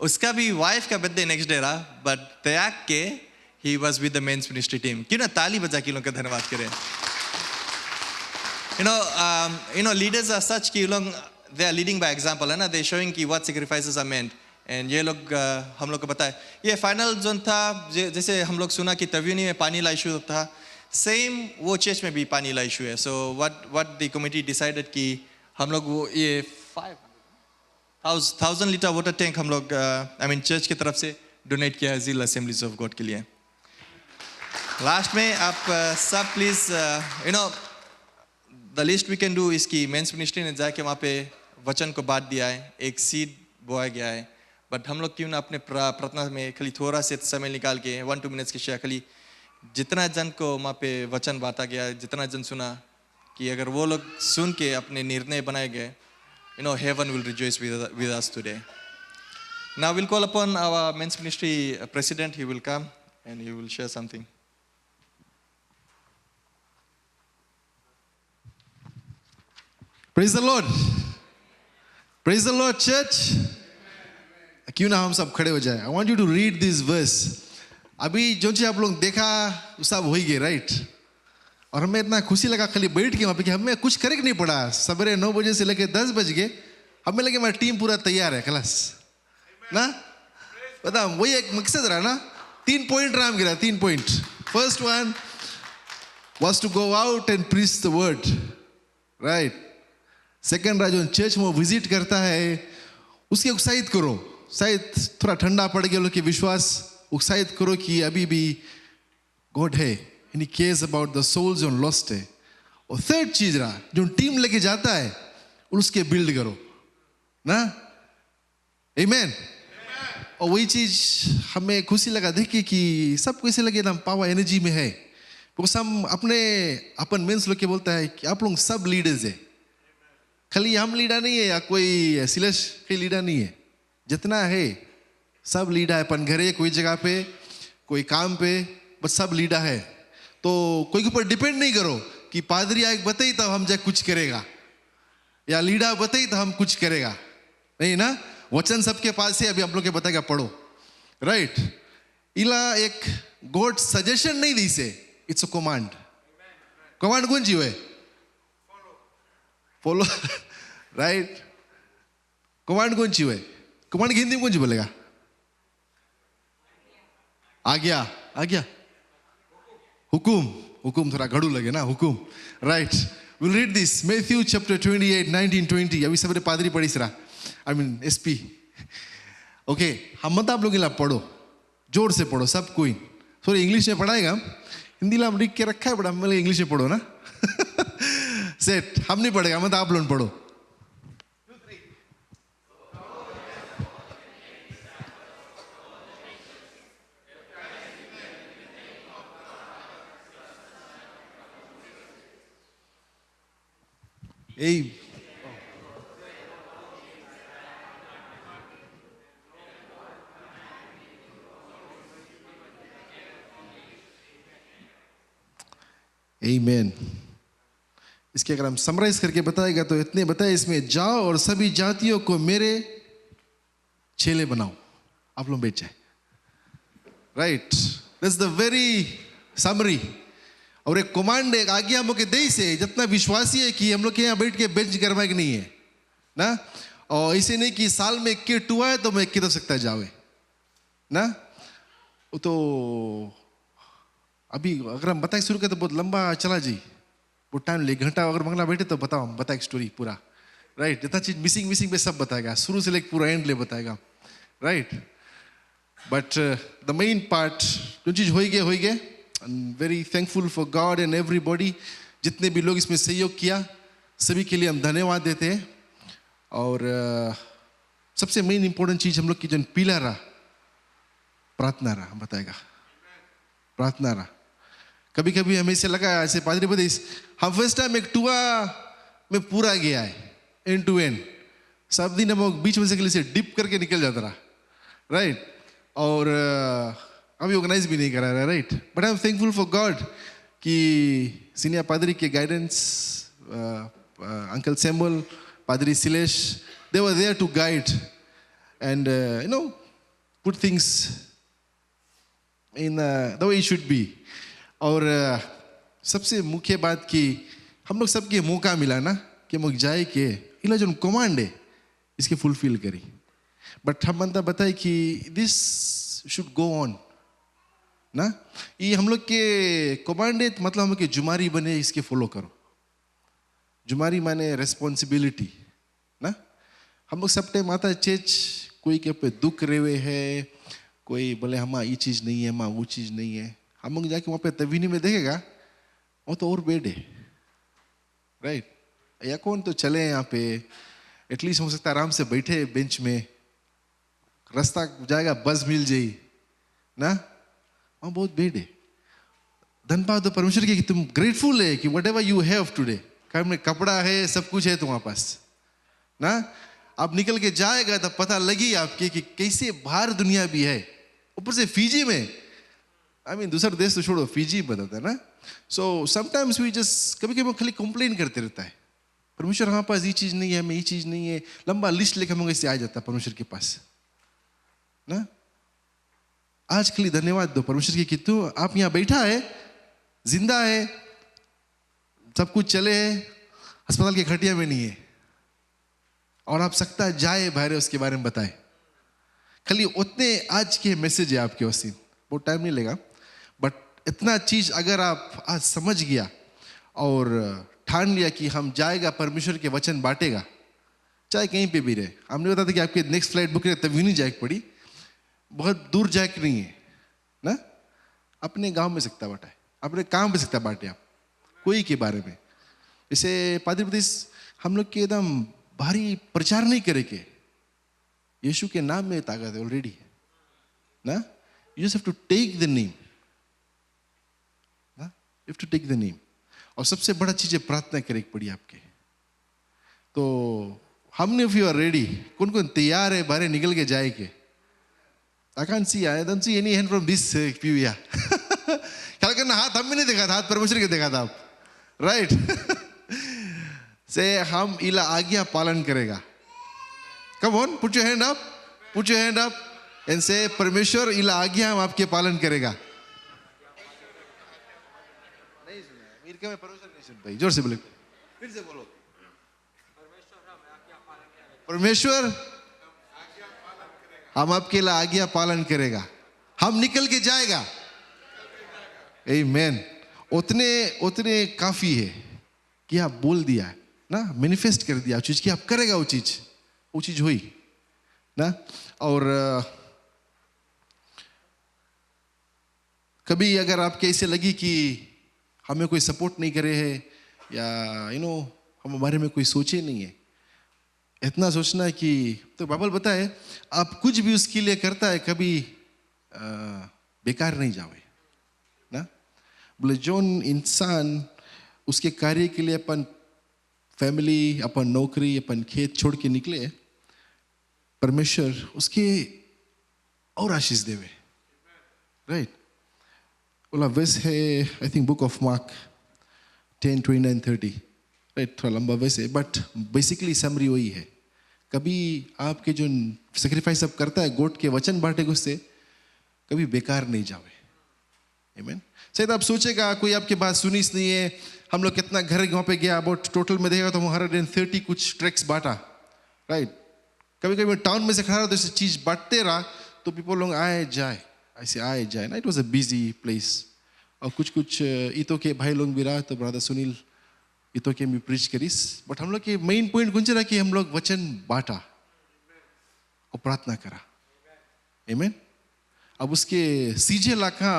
उसका भी वाइफ का बर्थडे नेक्स्ट डे रहा, बट त्याग के he was with the men's ministry team. क्यों ना ताली बजा के लोग का धन्यवाद करें. लीडर्स आर सच कि लोग they are leading by example है ना, दे शोइंग कि what sacrifices are meant. And ये लोग हम लोग को बताए. ये फाइनल जोन था, जैसे हम लोग सुना कि तव्यूनी में पानी ला इशू था, सेम वो चर्च में भी पानी ला इशू है. So what the committee decided कि हम लोग वो ये 5,000 लीटर वाटर टैंक हम लोग चर्च की तरफ से डोनेट किया है ज़िल असेंबलीज ऑफ गॉड के लिए. लास्ट में आप सब please the list we can do इसकी मेंस मिनिस्ट्री ने जाके वहाँ पे वचन को बांट दिया है, एक सीड बोया गया है. बट हम लोग क्यों ना अपने प्रार्थना में खाली थोड़ा से समय निकाल के 1-2 मिनट्स की शेयर, खाली जितना जन को वहाँ पे वचन बांटा गया, जितना जन सुना, कि अगर वो लोग सुन के अपने निर्णय बनाए गए, heaven will rejoice with us today. Now we'll call upon our men's ministry president. He will come and he will share something. Praise the Lord. Praise the Lord, church. क्यों ना हम सब खड़े हो जाए. I want you to read this verse. अभी जो चीज आप लोग देखा वो सब हो ही गए, राइट? और हमें इतना खुशी लगा खाली बैठ के वहाँ पे कि हमें कुछ करे नहीं पड़ा। सवेरे 9 बजे से लेके 10 बज गए, हमें लगे हमारी टीम पूरा तैयार है क्लास ना। पता वही एक मकसद रहा ना, 3 पॉइंट रहा हम गिरा, 3 point. First one was to go out and preach the word, right? Second रहा जो चर्च में विजिट करता है उसके उत्साहित करो, शायद थोड़ा ठंडा पड़ गया लोग के विश्वास, उत्साहित करो कि अभी भी गॉड है, and he cares about the souls on lost है। और थर्ड चीज रहा जो टीम लेके जाता है उसके बिल्ड करो ना, आमेन। और वही चीज हमें खुशी लगा देख के कि सबको ऐसे लगे एकदम पावर एनर्जी में है। बिकॉज हम अपने अपन मेंस लोग के बोलता है कि आप लोग सब लीडर्स है, खाली हम लीडर नहीं है या कोई सिलेश के लीडर नहीं है, जितना है सब लीडर है। अपन घरे कोई जगह पे कोई काम पे बस सब लीडर है। तो कोई के ऊपर डिपेंड नहीं करो कि पादरी आए बताई तब हम जाए कुछ करेगा या लीडर बताई तो हम कुछ करेगा, नहीं ना। वचन सबके पास है, अभी हम लोग के बताएगा पढ़ो, राइट? इला एक गॉड सजेशन नहीं दी से, इट्स अ कमांड। कमांड कौन सी है? Follow, right? कमांड कौन सी है? कमांड की हिंदी में कौन सी बोलेगा? आज्ञा, आज्ञा, हुकुम। हुकुम थोड़ा घड़ू लगे ना, हुकुम, right? Will read this Matthew chapter 28 19 20। अभी सबरे पादरी पढ़ी सरा, आई मीन एसपी, ओके। हम मत आप लोग इला पढ़ो, जोर से पढ़ो सब कोई। सॉरी इंग्लिश में पढ़ाएगा, हिंदी ला लिख के रखा है बड़ा, हम इंग्लिश में पढ़ो ना। सेट, हम नहीं पढ़ेगा, मत आप लोग पढ़ो। आमीन। इसके अगर हम समराइज करके बताएगा तो इतने बताए इसमें, जाओ और सभी जातियों को मेरे चेले बनाओ। आप लोग बैठ जाए, right? That's the very summary. और एक कमांड, एक आज्ञा हम लोग के देश से जितना विश्वासी है कि हम लोग के यहाँ बैठ के बेंच करवाए कि नहीं है ना। और ऐसे नहीं कि साल में एक किट हुआ है तो मैं किधर सकता जावे ना। तो अभी अगर हम बताए शुरू करें तो बहुत लंबा चला जी, बहुत टाइम ले, घंटा अगर मंगला बैठे तो बताओ, हम बताए स्टोरी पूरा, राइट? जितना चीज मिसिंग मिसिंग में सब बताएगा, शुरू से लेकर पूरा एंड ले बताएगा, right? But the main part जो चीज हो गए। Very thankful for God and everybody, जितने भी लोग इसमें सहयोग किया सभी के लिए हम धन्यवाद देते हैं। और सबसे मेन इंपॉर्टेंट चीज हम लोग की जो पिलर रहा, प्रार्थना रहा, हम बताएगा प्रार्थना रहा। कभी कभी हमें से लगा ऐसे पादरी बदे, हम फर्स्ट टाइम एक टूआ में पूरा गया है एंड टू एंड, सब दिन हम बीच में से डिप करके निकल जाता रहा, राइट? और अभी ऑर्गेनाइज भी नहीं करा रहा, right? But I am thankful for God कि सीनियर पादरी के गाइडेंस, अंकल सैमुअल, पादरी Silesh, they were there to guide and you know put things in the way it should be. और सबसे मुख्य बात कि हम लोग सबके मौका मिला ना कि हम लोग जाए के इला जो कमांड है इसके फुलफिल करी। बट हम बंदा बताए कि दिस शुड गो ऑन ना, ये हम लोग के कमांड है, मतलब हम लोग के जुमारी बने, इसके फॉलो करो। जुमारी माने रेस्पॉन्सिबिलिटी ना। हम लोग सब टाइम आता है चर्च, कोई के पे दुख रेवे है, कोई बोले हमारा ये चीज़ नहीं है, हमारा वो चीज़ नहीं है। हम लोग जाके वहाँ पे तवीनी में देखेगा वो तो और बेड है, राइट? या कौन तो चले यहाँ पे, एटलीस्ट हो सकता है आराम से बैठे बेंच में, रास्ता जाएगा बस मिल जाए ना, वहाँ बहुत बेड है। धन्यवाद परमेश्वर की कि तुम ग्रेटफुल है कि what ever you have today, घर में कपड़ा है, सब कुछ है तुम्हारे पास ना। आप निकल के जाएगा तब पता लगी आपके कि कैसे बाहर दुनिया भी है, ऊपर से फिजी में, आई मीन दूसरा देश तो छोड़ो, फिजी बताता है ना। सो समटाइम्स वी जस्ट, कभी कभी खाली कंप्लेन करते रहता है, परमेश्वर हमारे पास ये चीज़ नहीं है, हमें ये चीज़ नहीं है, लंबा लिस्ट लेकर हम ऐसे आ जाता है परमेश्वर के पास ना। आज के लिए धन्यवाद दो परमेश्वर की कि तू आप यहाँ बैठा है, जिंदा है, सब कुछ चले है, अस्पताल की खटिया में नहीं है और आप सकता जाए बाहर उसके बारे में बताए। खाली उतने आज के मैसेज है आपके वसीन, बहुत टाइम नहीं लेगा, बट इतना चीज अगर आप आज समझ गया और ठान लिया कि हम जाएगा परमेश्वर के वचन बांटेगा, चाहे कहीं पे भी रहे। हमने बताया था कि आपके नेक्स्ट फ्लाइट बुक है तभी नहीं जाए पड़ी, बहुत दूर जाए नहीं है ना, अपने गांव में सकता बांटा है, अपने काम पे सकता बांटे आप कोई के बारे में। इसे पादरी प्रदेश हम लोग के एकदम भारी प्रचार नहीं करे के, यीशु के नाम में ताकत है ऑलरेडी ना, you just have to take the name ना, you have to take the name. और सबसे बड़ा चीज है प्रार्थना करे पड़ी आपके। तो हमने इफ यू आर रेडी, कौन कौन तैयार है बाहर निकल के जाए के? I can't see, I don't see any hand from this pew, yeah. ख्याल करना, हाथ हम भी नहीं देखा था, हाथ परमेश्वर के देखा था आप, राइट? से हम इला आज्ञा पालन करेगा। Come on, put your hand up, put your hand up and say परमेश्वर इला आज्ञा हम आपके पालन करेगा। नहीं सुना, मीर के में परमेश्वर नहीं सुन पाई, जोर से बोले, फिर से बोलो। परमेश्वर हम आपके लिए आज्ञा पालन करेगा, हम निकल के जाएगा। आमीन। उतने उतने काफी है कि आप बोल दिया ना, मैनिफेस्ट कर दिया चीज कि आप करेगा वो चीज हुई ना। और कभी अगर आपके ऐसे लगी कि हमें कोई सपोर्ट नहीं करे है या हम बारे में कोई सोचे नहीं है, इतना सोचना है कि तो बाइबल बताए आप कुछ भी उसके लिए करता है कभी बेकार नहीं जावे ना। बोले जोन इंसान उसके कार्य के लिए अपन फैमिली, अपन नौकरी, अपन खेत छोड़ के निकले, परमेश्वर उसके और आशीष देवे, राइट? बोला वैसे है I think book of mark 10:29-30, right? थोड़ा लंबा वैसे, बट बेसिकली समरी वही है। कभी आपके जो सेक्रीफाइस आप करता है गोट के वचन बांटे उससे कभी बेकार नहीं जावे। आमीन। शायद आप सोचेगा कोई आपके बात सुनीस नहीं है, हम लोग कितना घर वहाँ पे गया, अबाउट टोटल में देखेगा तो 130 कुछ ट्रैक्स बांटा, राइट? कभी कभी टाउन में से खड़ा रहा तो ऐसे चीज बांटते रहा तो पीपल लोग आए जाए, ऐसे आए जाए ना, it was a busy place. और कुछ इतो के भाई लोग भी रहा, तो ब्रदर सुनील इतो के भी प्रीच करीस, बट हम लोग के मेन पॉइंट कौन रहा कि हम लोग वचन बांटा और प्रार्थना करा। आमीन। अब उसके सीजे लाखा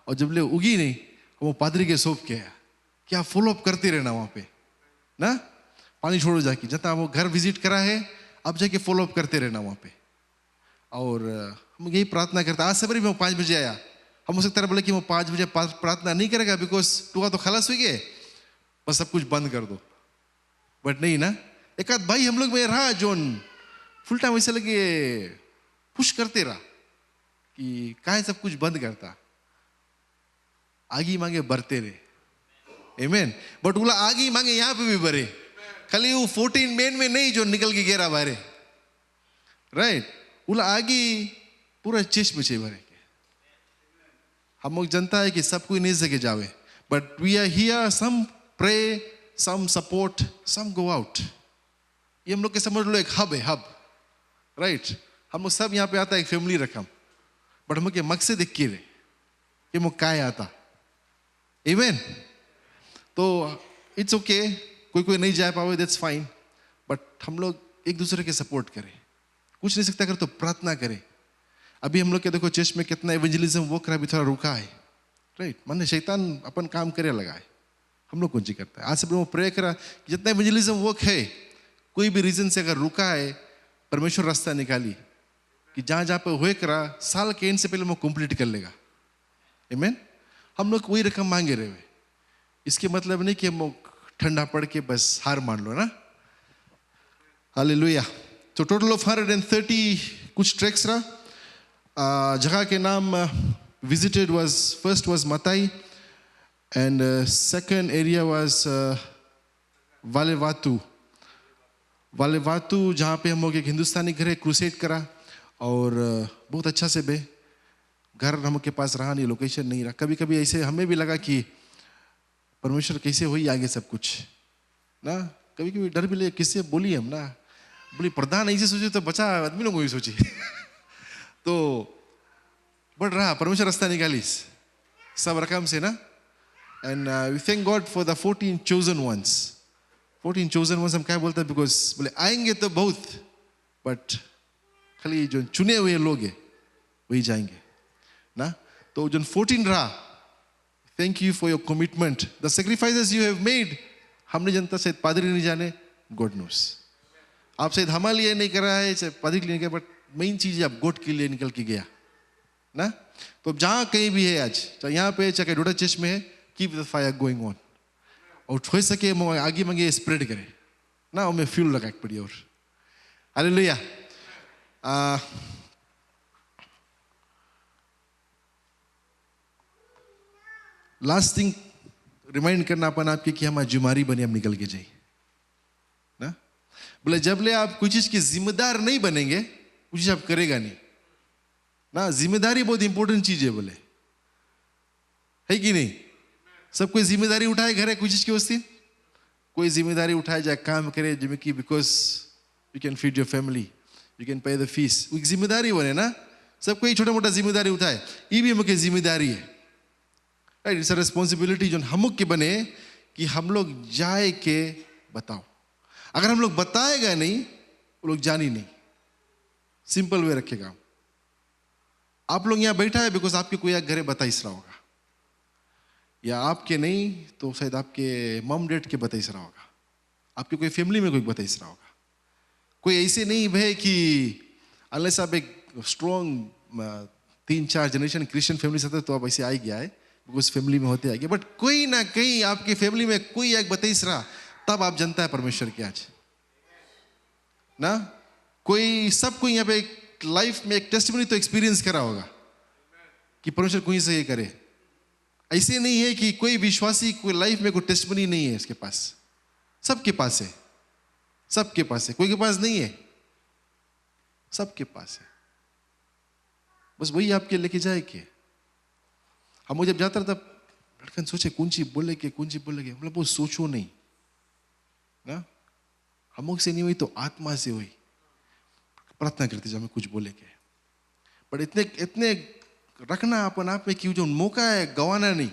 और जब ले उगी नहीं, वो पादरी के सौंप के आया, क्या फॉलो अप करते रहना वहां पे ना, पानी छोड़ो जाके, जता वो घर विजिट करा है अब जाके फॉलो अप करते रहना वहां पे। और हम यही प्रार्थना करते। आज सवेरे में 5 बजे आया, हम हो सकता है बोले कि वो 5 बजे प्रार्थना नहीं करेगा बिकॉज टूका तो खलास हुई गए, बस सब कुछ बंद कर दो, बट नहीं ना। एक आध भाई हम लोग में रहा जोन फुल टाइम ऐसे लगे पुश करते रहा कि काहे सब कुछ बंद करता, आगे मांगे बढ़ते रहे। आमीन। बट बोला आगे मांगे यहाँ पे भी बढ़े, खाली वो 14 मेन में नहीं जो निकल के गिरा बाहर, राइट? बोला आगे पूरा चेस्ट में चाहिए भरे। हम लोग जनता है कि सब कोई नहीं सके जावे, but we are here, some pray, some support, some go out. ये हम लोग के समझ लो एक हब है, हब, राइट? हम लोग सब यहाँ पे आता है एक फैमिली रकम, बट हम लोग के मकसद एक रहे कि वो काय आता। आमीन। तो इट्स ओके, कोई नहीं जा पावे, दैट्स फाइन, बट हम लोग एक दूसरे के सपोर्ट करें। कुछ नहीं सकता कर तो प्रार्थना करें। अभी हम लोग के देखो चर्च में कितना इवेंजलिज्म वो करा, भी थोड़ा रुका है, राइट? माने शैतान अपन काम करे लगा है, हम लोग कौन सी करता है। आज से वो प्रे करा जितना इवेंजलिज्म वर्क है, कोई भी रीजन से अगर रुका है, परमेश्वर रास्ता निकाली कि जहाँ जहाँ पे हुए करा साल के एंड से पहले वो कंप्लीट कर लेगा। आमीन। हम लोग वही रकम मांगे रहे, इसके मतलब नहीं कि हम ठंडा पड़ के बस हार मान लो ना। हालेलुया। तो टोटल ऑफ 130 कुछ ट्रैक्स रहा। जगह के नाम विजिटेड वाज, फर्स्ट वाज मताई एंड सेकंड एरिया वाज वालेवातू। वालेवातू जहाँ पे हम लोग एक हिंदुस्तानी घर क्रूसेड करा और बहुत अच्छा से बे, घर हमके पास रहा नहीं, लोकेशन नहीं रहा। कभी कभी ऐसे हमें भी लगा कि परमेश्वर कैसे हो ही आगे सब कुछ ना। कभी कभी डर भी लगे, किससे बोली हम ना, बोली प्रधान ऐसे सोचे तो बचा आदमी लोग वही सोचे तो बढ़ रहा, परमेश्वर रास्ता निकालिस सब रकम से ना। And we thank God for the 14 chosen ones। 14 chosen ones हम क्या बोलते हैं, बिकॉज बोले आएंगे तो बहुत, बट खाली जो चुने हुए लोग हैं वही जाएंगे ना। तो जो 14 रहा, thank you for your commitment, the sacrifices you have made. हमने जनता शायद पादरी नहीं जाने, गॉड नोस। आप शायद हमारे लिए नहीं कर रहा है, चाहे पादरी के लिए नहीं, बट मेन चीज आप गॉड के लिए निकल के गया ना। तो जहाँ कहीं भी है आज, चाहे यहाँ पे चाहे डोडा चर्च में है, keep the fire going on. और हो सके आगे मंगे स्प्रेड करे ना, और मैं फ्यूल लगा पड़ी। और हालेलुया। लास्ट थिंग रिमाइंड करना अपन आपके कि हमारी जुमारी बने, हम निकल के जाए ना। बोले जब ले आप कुछ चीज के जिम्मेदार नहीं बनेंगे, कुछ चीज आप करेगा नहीं ना। जिम्मेदारी बहुत इंपॉर्टेंट चीज है, बोले है कि नहीं। सब कोई जिम्मेदारी उठाए घर है कुछ चीज की वस्ती, कोई जिम्मेदारी उठाए जाए काम करे, जिम्मे की because you can feed your family, you can pay the fees, वो जिम्मेदारी बने ना। सब कोई छोटा मोटा जिम्मेदारी उठाए, ये भी हमके जिम्मेदारी है, राइट। इट्स अ रिस्पॉन्सिबिलिटी जो हम के बने कि हम लोग जाए के बताओ। अगर हम लोग बताएगा नहीं, वो लोग जानी नहीं। सिंपल वे रखेगा। आप लोग यहाँ बैठा है बिकॉज आपके कोई घर बताइस रहा होगा, या आपके नहीं तो शायद आपके मम डैड के बताइस रहा होगा, आपके कोई फैमिली में कोई बताइस रहा होगा। कोई ऐसे नहीं है कि अनलेस आप एक स्ट्रॉन्ग 3-4 जनरेशन क्रिश्चियन फैमिली से तो आप ऐसे आ ही गया है, बिकॉज फैमिली में होते आएंगे। बट कोई ना कहीं आपकी फैमिली में कोई एक बताइस रहा, तब आप जनता है परमेश्वर के आज ना। कोई सबको यहाँ पे लाइफ में एक टेस्टिमनी तो एक्सपीरियंस करा होगा कि परमेश्वर कोई से ये करे। ऐसे नहीं है कि कोई विश्वासी कोई लाइफ में कोई टेस्टिमनी नहीं है इसके पास। सबके पास है, सबके पास है, कोई के पास नहीं है, सबके पास है। बस वही आपके लेके जाए के। हम जब जाता था लड़कन सोचे कौन सी बोले के, कौन सी बोले के, मतलब वो सोचो नहीं ना। हम से नहीं हुई तो आत्मा से हुई, प्रार्थना करते जब हमें कुछ बोले के। पर इतने इतने रखना अपन आप में कि जो मौका है गवाना नहीं,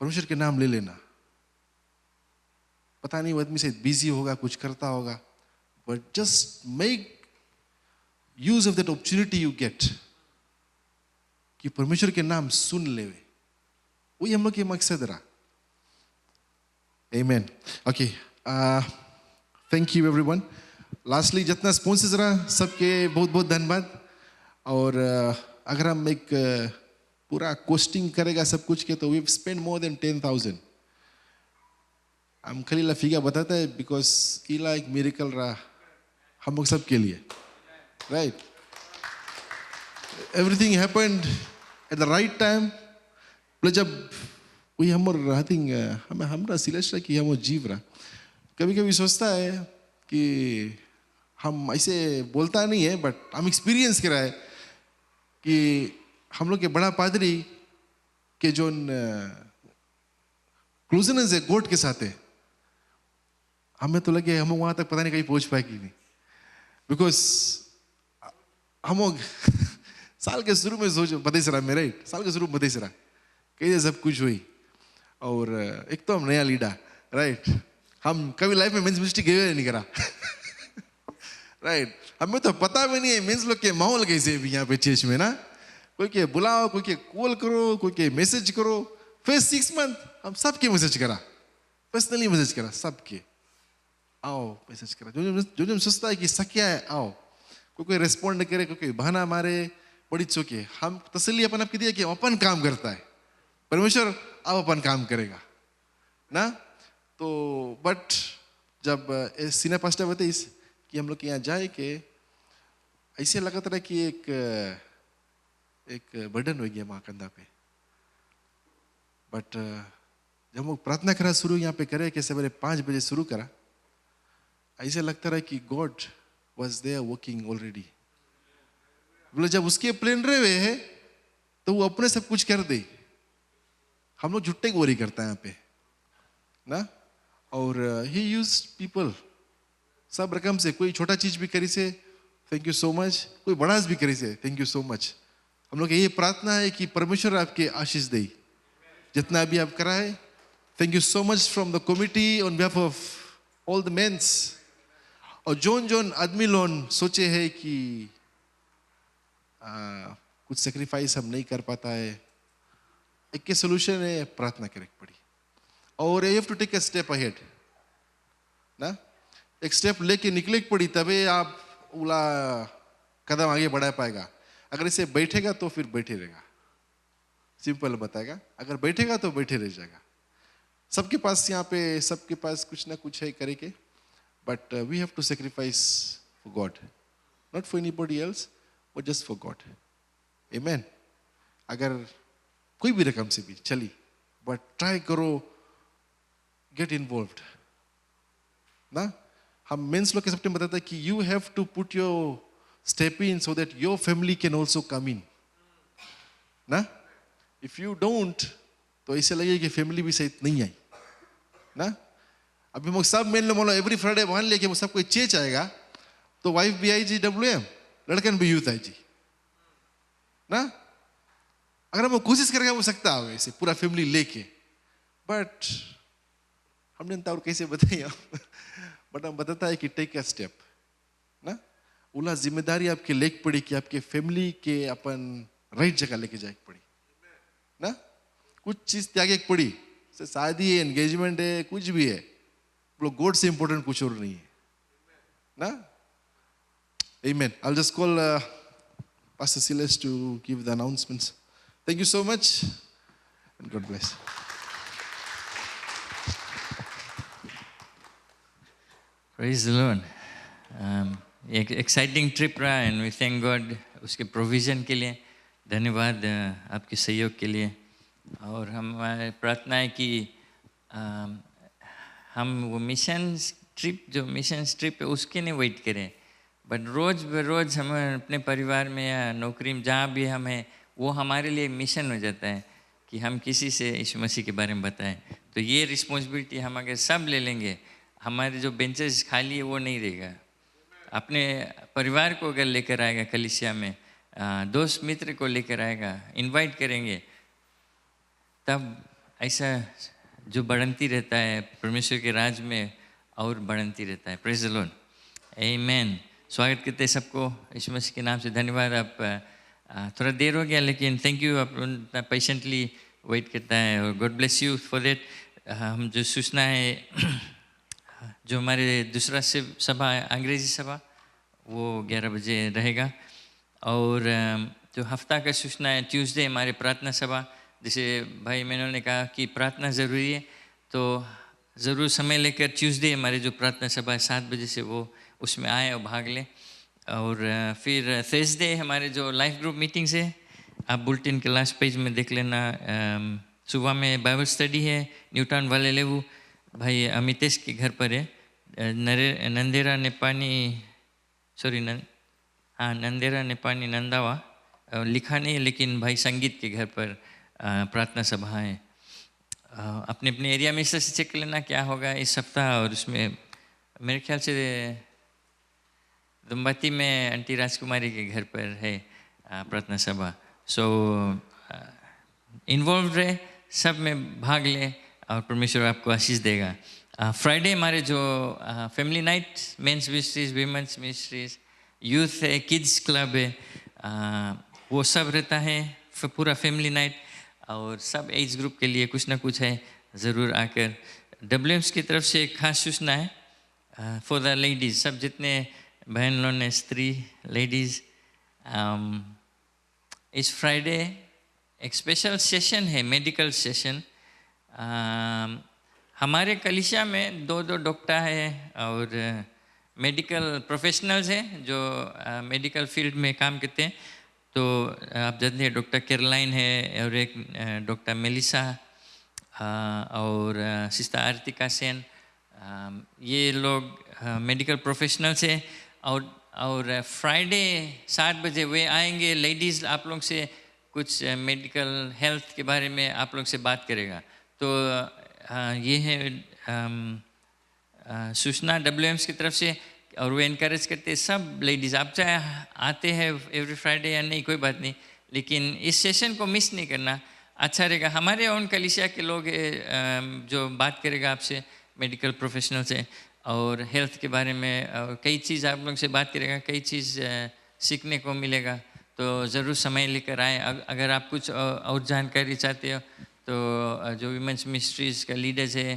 परमेश्वर के नाम ले लेना। पता नहीं वो आदमी से बिजी होगा, कुछ करता होगा, but just make use of that opportunity you get कि परमेश्वर के नाम सुन ले। वही हम लोग के मकसद रहा। आमीन। Okay, thank you everyone. Lastly जितना स्पॉन्सर्स रहा सबके बहुत बहुत धन्यवाद। और अगर हम एक पूरा कोस्टिंग करेगा सब कुछ के तो वी स्पेंड मोर देन 10,000। हम खाली फिगर बताता है बिकॉज इला एक मिरेकल रहा हम लोग सबके लिए, right. Everything happened at the right time. जब वही हम आई थिंक हमें हमारा सिलेक्शन कि हम जीव रहा। कभी कभी सोचता है कि हम ऐसे बोलता नहीं है, बट हम एक्सपीरियंस करा है कि हम लोग के बड़ा पादरी के जो क्लोजनेस है गॉड के साथ है, हमें तो लगे हम वहां तक पता नहीं कहीं पहुंच पाए कि नहीं। बिकॉज हम लोग साल के शुरू में सोच बतेस रहा में, राइट। साल के शुरू में बतेस रहा कैसे सब कुछ हुई। और एक तो हम नया लीडर, राइट। हम कभी लाइफ में मेंस मिनिस्ट्री गए नहीं करा राइट। हमें तो पता भी नहीं है मेंस लोग के माहौल कैसे भी यहाँ पे चर्च में ना। कोई के बुलाओ, कोई के कॉल करो, कोई के मैसेज करो। फिर 6 मंथ हम सबके मैसेज करा, पर्सनली मैसेज करा सबके, आओ मैसेज करा। जो सोचता है कि सकिया है आओ, कोई रेस्पॉन्ड नहीं करे, कोई बहाना मारे, बड़ी चौके। हम तसल्ली अपन आपकी दिया कि अपन काम करता है, परमेश्वर अब अपन काम करेगा ना। तो बट जब सीनियर पास्टर बताइए कि हम लोग के यहाँ जाए के ऐसे लगा था कि एक बर्डन हो गया माँ कंधा पे। बट जब हम लोग प्रार्थना करा शुरू यहाँ पे करे कि सवेरे 5 बजे शुरू करा, ऐसे लगता रहा कि god was there working already बोले जब उसके प्लेन रहे हुए है तो वो अपने सब कुछ कर दे। हम लोग झुट्टे को वरी करता है यहाँ पे ना। और ही यूज पीपल सब रकम से, कोई छोटा चीज भी करी से थैंक यू सो मच, कोई बड़ा भी करी से थैंक यू सो मच। हम लोग ये प्रार्थना है कि परमेश्वर आपके आशीष दे जितना भी आप करा है। Thank you so much from the committee on behalf of all the men's. और जोन जोन आदमी लोन सोचे है कि कुछ सेक्रीफाइस हम नहीं कर पाता है, एक के सोल्यूशन है प्रार्थना करे पड़ी। और you have to take a step ahead ना, एक स्टेप लेके निकले पड़ी तभी आप उला कदम आगे बढ़ा पाएगा। अगर इसे बैठेगा तो फिर बैठे रहेगा, सिंपल बताएगा। अगर बैठेगा तो बैठे रह जाएगा। सबके पास यहाँ पे सबके पास कुछ ना कुछ है करे के, but we have to sacrifice for God, not for anybody else but just for God. Amen. अगर कोई भी रकम से भी चली, बट ट्राई करो गेट इन्वॉल्व्ड ना। हम मेंस लोग के सबसे बताता है कि you have to put your step in so that your family can also come in ना। इफ यू डोंट तो ऐसे लगे कि फैमिली भी सही नहीं आई ना। अभी हम सब मेन लोग एवरी फ्राइडे मान लिया कि वो सब कोई चेच आएगा तो वाइफ भी आई जी WM, लड़कन भी यूथ आई जी ना। अगर हम कोशिश करेंगे हो सकता है वैसे पूरा फैमिली लेके, बट हमने और कैसे बताइए बट हम बताता है कि टेक अ स्टेप ना। उला जिम्मेदारी आपके लेक पड़ी कि आपके फैमिली के अपन राइट जगह लेके जाए पड़ी ना। कुछ चीज त्यागे पड़ी, शादी है, एंगेजमेंट है, कुछ भी है, लोग गॉड से इंपॉर्टेंट कुछ और नहीं है ना। Amen. I'll just call Pastor Silas to give the announcements. Thank you so much and God bless. Praise the Lord. एक एक्साइटिंग ट्रिप रहा एंड वी थैंक गॉड उसके प्रोविज़न के लिए। धन्यवाद आपके सहयोग के लिए। और हमारी प्रार्थना है कि हम वो मिशन ट्रिप है उसके नहीं वेट करें, बट रोज़ बरोज़ हम अपने परिवार में या नौकरी में जहाँ भी हम हैं वो हमारे लिए मिशन हो जाता है कि हम किसी से यीशु मसीह के बारे में बताएं। तो ये रिस्पॉन्सिबिलिटी हम अगर सब ले लेंगे, हमारे जो बेंचेस खाली है वो नहीं रहेगा। अपने परिवार को अगर लेकर आएगा कलीसिया में, दोस्त मित्र को लेकर आएगा, इनवाइट करेंगे, तब ऐसा जो बढ़ती रहता है परमेश्वर के राज में और बढ़ती रहता है। Praise the lord. आमेन। स्वागत करते हैं सबको यीशु मसीह के नाम से। धन्यवाद। आप थोड़ा देर हो गया लेकिन थैंक यू, आप पेशेंटली वेट करता है और God bless you for that. हम जो सूचना है जो हमारे दूसरा सभा अंग्रेजी सभा वो 11 बजे रहेगा। और जो हफ्ता का सूचना है ट्यूसडे हमारे प्रार्थना सभा, जैसे भाई मैंने ने कहा कि प्रार्थना ज़रूरी है तो ज़रूर समय लेकर ट्यूसडे हमारे जो प्रार्थना सभा है 7 बजे से वो उसमें आए और भाग लें। और फिर थर्सडे हमारे जो लाइफ ग्रुप मीटिंग्स है, आप बुलेटिन के लास्ट पेज में देख लेना। सुबह में बाइबल स्टडी है न्यूटाउन वाले लेवू भाई अमितेश के घर पर है। नंदेरा नेपानी नंदावा लिखा नहीं है लेकिन भाई संगीत के घर पर प्रार्थना सभा है। अपने अपने एरिया में इस तरह से चेक कर लेना क्या होगा इस सप्ताह। और उसमें मेरे ख्याल से दुम्बाती में आंटी राजकुमारी के घर पर है प्रार्थना सभा। सो इन्वॉल्व रहे, सब में भाग ले और परमेश्वर आपको आशीष देगा। फ्राइडे हमारे जो family night, men's ministries, women's ministries, youth है, किड्स क्लब है, वो सब रहता है पूरा फैमिली नाइट। और सब एज ग्रुप के लिए कुछ ना कुछ है, ज़रूर आकर। WMS की तरफ से एक खास सूचना है फॉर द लेडीज़, सब जितने बहन लोग ने, स्त्री लेडीज़, इस फ्राइडे एक स्पेशल सेशन है, मेडिकल सेशन। हमारे कलीसिया में 2 डॉक्टर हैं और मेडिकल प्रोफेशनल्स हैं जो मेडिकल फील्ड में काम करते हैं। तो आप जानते हैं डॉक्टर कैरोलाइन है और एक डॉक्टर मेलिसा और सिस्टर आरतिका सेन, ये लोग मेडिकल प्रोफेशनल्स हैं। और और फ्राइडे 7 बजे वे आएंगे। लेडीज़ आप लोग से कुछ मेडिकल हेल्थ के बारे में आप लोग से बात करेगा। तो ये है सूचना WMs की तरफ से, और वो इनकरेज करते हैं सब लेडीज़। आप चाहे आते हैं एवरी फ्राइडे या नहीं, कोई बात नहीं, लेकिन इस सेशन को मिस नहीं करना, अच्छा रहेगा। हमारे उन कलीसिया के लोग जो बात करेगा आपसे, मेडिकल प्रोफेशनल से, और हेल्थ के बारे में, और कई चीज़ आप लोग से बात करेगा, कई चीज़ सीखने को मिलेगा। तो ज़रूर समय लेकर आए। अगर आप कुछ और जानकारी चाहते हो तो जो वीमेंस मिनिस्ट्रीज़ का लीडर्स है,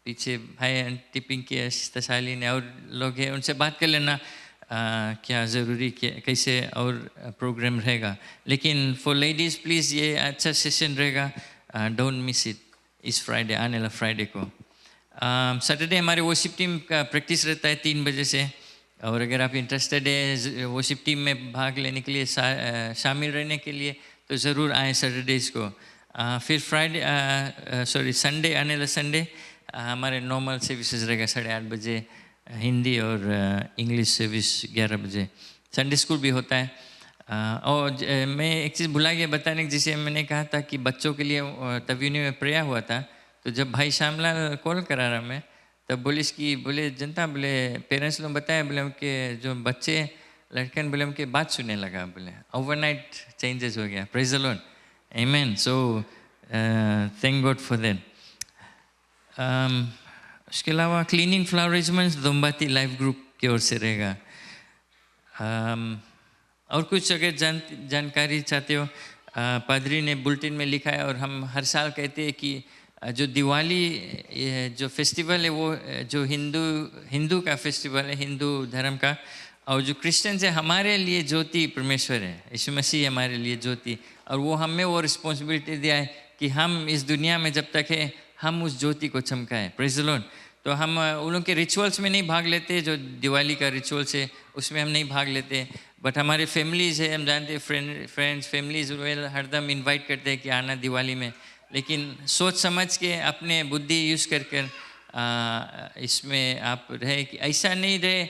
पीछे भाई टिपिंग के तशाली ने और लोग हैं, उनसे बात कर लेना क्या ज़रूरी कैसे और प्रोग्राम रहेगा। लेकिन फॉर लेडीज़ प्लीज़ ये अच्छा सेशन रहेगा, डोंट मिस इट इस फ्राइडे, आने वाला फ्राइडे को। सैटरडे हमारे वर्शिप टीम का प्रैक्टिस रहता है 3 बजे से, और अगर आप इंटरेस्टेड है वर्शिप टीम में भाग लेने के लिए, शामिल रहने के लिए, तो ज़रूर आए सैटरडेज़ को। फिर संडे, आने वाला संडे हमारे नॉर्मल सर्विसेज रहेगा 8:30 बजे, हिंदी और इंग्लिश सर्विस 11 बजे। संडे स्कूल भी होता है। और मैं एक चीज़ भुला गया बताने, जिसे मैंने कहा था कि बच्चों के लिए तवीनी में प्रेयर हुआ था। तो जब भाई श्यामलाल कॉल करा रहा मैं, तब बोले जनता, बोले पेरेंट्स लोग बताए, बोले उनके जो बच्चे लड़कन, बोले उनके बात सुनने लगा, बोले ओवरनाइट चेंजेस हो गया। Praise the lord, amen. So thank God for that. उसके अलावा क्लीनिंग फ्लावर अरेंजमेंट्स दोम्बाती लाइफ ग्रुप की ओर से रहेगा। और कुछ अगर जानकारी चाहते हो, पादरी ने बुलेटिन में लिखा है, और हम हर साल कहते हैं कि जो दिवाली जो फेस्टिवल है वो जो हिंदू का फेस्टिवल है, हिंदू धर्म का, और जो क्रिश्चियन है हमारे लिए ज्योति परमेश्वर है, यीशु मसीह हमारे लिए ज्योति, और वो हमें वो रिस्पॉन्सिबिलिटी दिया है कि हम इस दुनिया में जब तक है हम उस ज्योति को चमकाएं। Praise the Lord. तो हम उन लोग के रिचुअल्स में नहीं भाग लेते, जो दिवाली का रिचुअल्स है उसमें हम नहीं भाग लेते, बट हमारे फैमिलीज़ है, हम जानते हैं फ्रेंड्स फैमिलीज़ हरदम इन्वाइट करते हैं कि आना दिवाली में, लेकिन सोच समझ के अपने बुद्धि यूज़ कर इसमें आप रहे, कि ऐसा नहीं रहे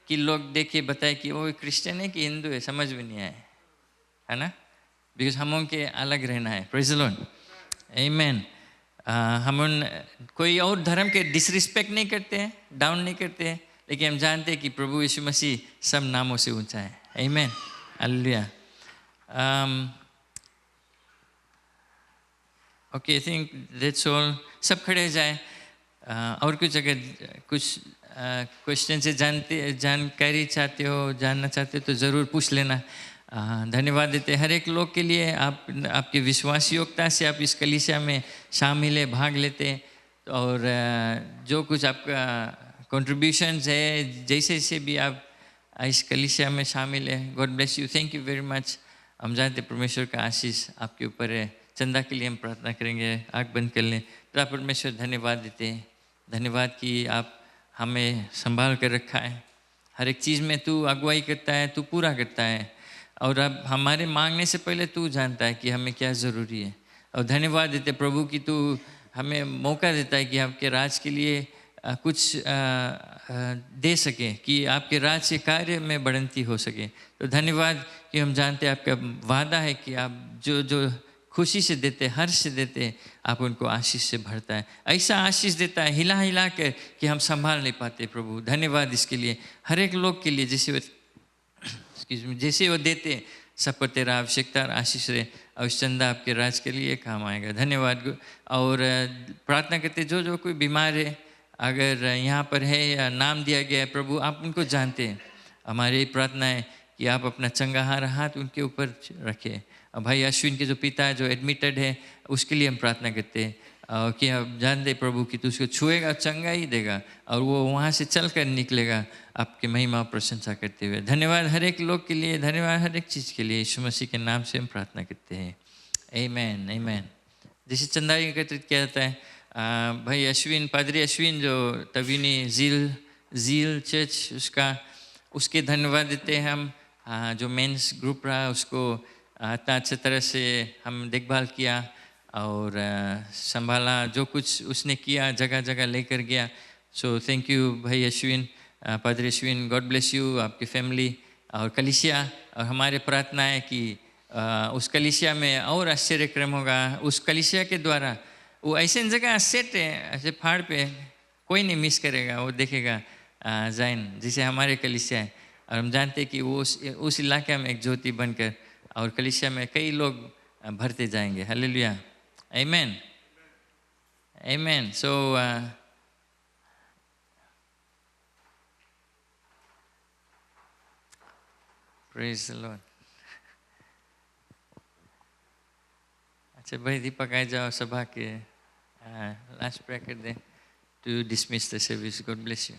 कि लोग देखे बताए कि वो क्रिश्चियन है कि हिंदू है, समझ में नहीं आए, है ना, बिकॉज हम उनके अलग रहना है। प्रेज द लॉर्ड, आमेन। हम उन कोई और धर्म के डिसरिस्पेक्ट नहीं करते हैं, डाउन नहीं करते हैं, लेकिन हम जानते हैं कि प्रभु यीशु मसीह सब नामों से ऊंचा है। Amen, hallelujah. Okay, I think that's all. सब खड़े जाए। और कुछ अगर कुछ क्वेश्चन से जानकारी चाहते हो, जानना चाहते हो तो ज़रूर पूछ लेना। धन्यवाद देते हर एक लोग के लिए, आपकी विश्वास योग्यता से आप इस कलीसिया में शामिल है, भाग लेते, और जो कुछ आपका कंट्रीब्यूशंस है, जैसे भी आप इस कलीसिया में शामिल है, God bless you, thank you very much. हम जानते परमेश्वर का आशीष आपके ऊपर है। चंदा के लिए हम प्रार्थना करेंगे, आँख बंद कर लें। तो आप परमेश्वर धन्यवाद देते हैं, धन्यवाद कि आप हमें संभाल कर रखा है, हर एक चीज़ में तू अगुवाई करता है, तू पूरा करता है, और अब हमारे मांगने से पहले तू जानता है कि हमें क्या ज़रूरी है। और धन्यवाद देते प्रभु कि तू हमें मौका देता है कि आपके राज के लिए कुछ दे सके, कि आपके राज के कार्य में बढ़ंती हो सके। तो धन्यवाद कि हम जानते हैं आपका वादा है कि आप जो खुशी से देते, हर्ष से देते, आप उनको आशीष से भरता है। ऐसा आशीष देता है हिला हिला कर कि हम संभाल नहीं पाते। प्रभु धन्यवाद इसके लिए, हर एक लोग के लिए जैसे वो देते, सब पर तेरा आवश्यकता और आशीष रहे, और चंदा आपके राज के लिए काम आएगा। धन्यवाद। और प्रार्थना करते जो कोई बीमार है, अगर यहाँ पर है या नाम दिया गया है, प्रभु आप उनको जानते हैं। हमारी प्रार्थना है कि आप अपना चंगाहार हाथ उनके ऊपर रखें। भाई अश्विन के जो पिता जो एडमिटेड है, उसके लिए हम प्रार्थना करते हैं कि आप जानते प्रभु कि तू उसको छुएगा, चंगा ही देगा, और वो वहाँ से चल कर निकलेगा आपकी महिमा प्रशंसा करते हुए। धन्यवाद हर एक लोग के लिए, धन्यवाद हर एक चीज़ के लिए। यीशु मसीह के नाम से हम प्रार्थना करते हैं, आमेन आमेन। जैसे चंदा एकत्रित किया जाता है, भाई अश्विन, पादरी अश्विन जो तवीनी जील चर्च उसके धन्यवाद देते हैं हम। जो मेंस ग्रुप रहा उसको इतना अच्छी तरह से हम देखभाल किया और संभाला, जो कुछ उसने किया जगह जगह लेकर गया। सो थैंक यू भाई अश्विन। पादरी अश्विन, गॉड ब्लेस यू, आपकी फैमिली और कलीसिया। और हमारे प्रार्थना है कि उस कलीसिया में और आश्चर्यक्रम होगा। उस कलीसिया के द्वारा वो ऐसे जगह सेट है, ऐसे पहाड़ पे कोई नहीं मिस करेगा, वो देखेगा जाइन जिसे हमारे कलीसिया है। और हम जानते हैं कि वो उस इलाके में एक ज्योति बनकर और कलीसिया में कई लोग भरते जाएंगे। Hallelujah, amen, amen. So praise the Lord. अच्छा भाई दीपक आ जाओ सभा के लास्ट प्रेयर कर दे to dismiss the service. God bless you.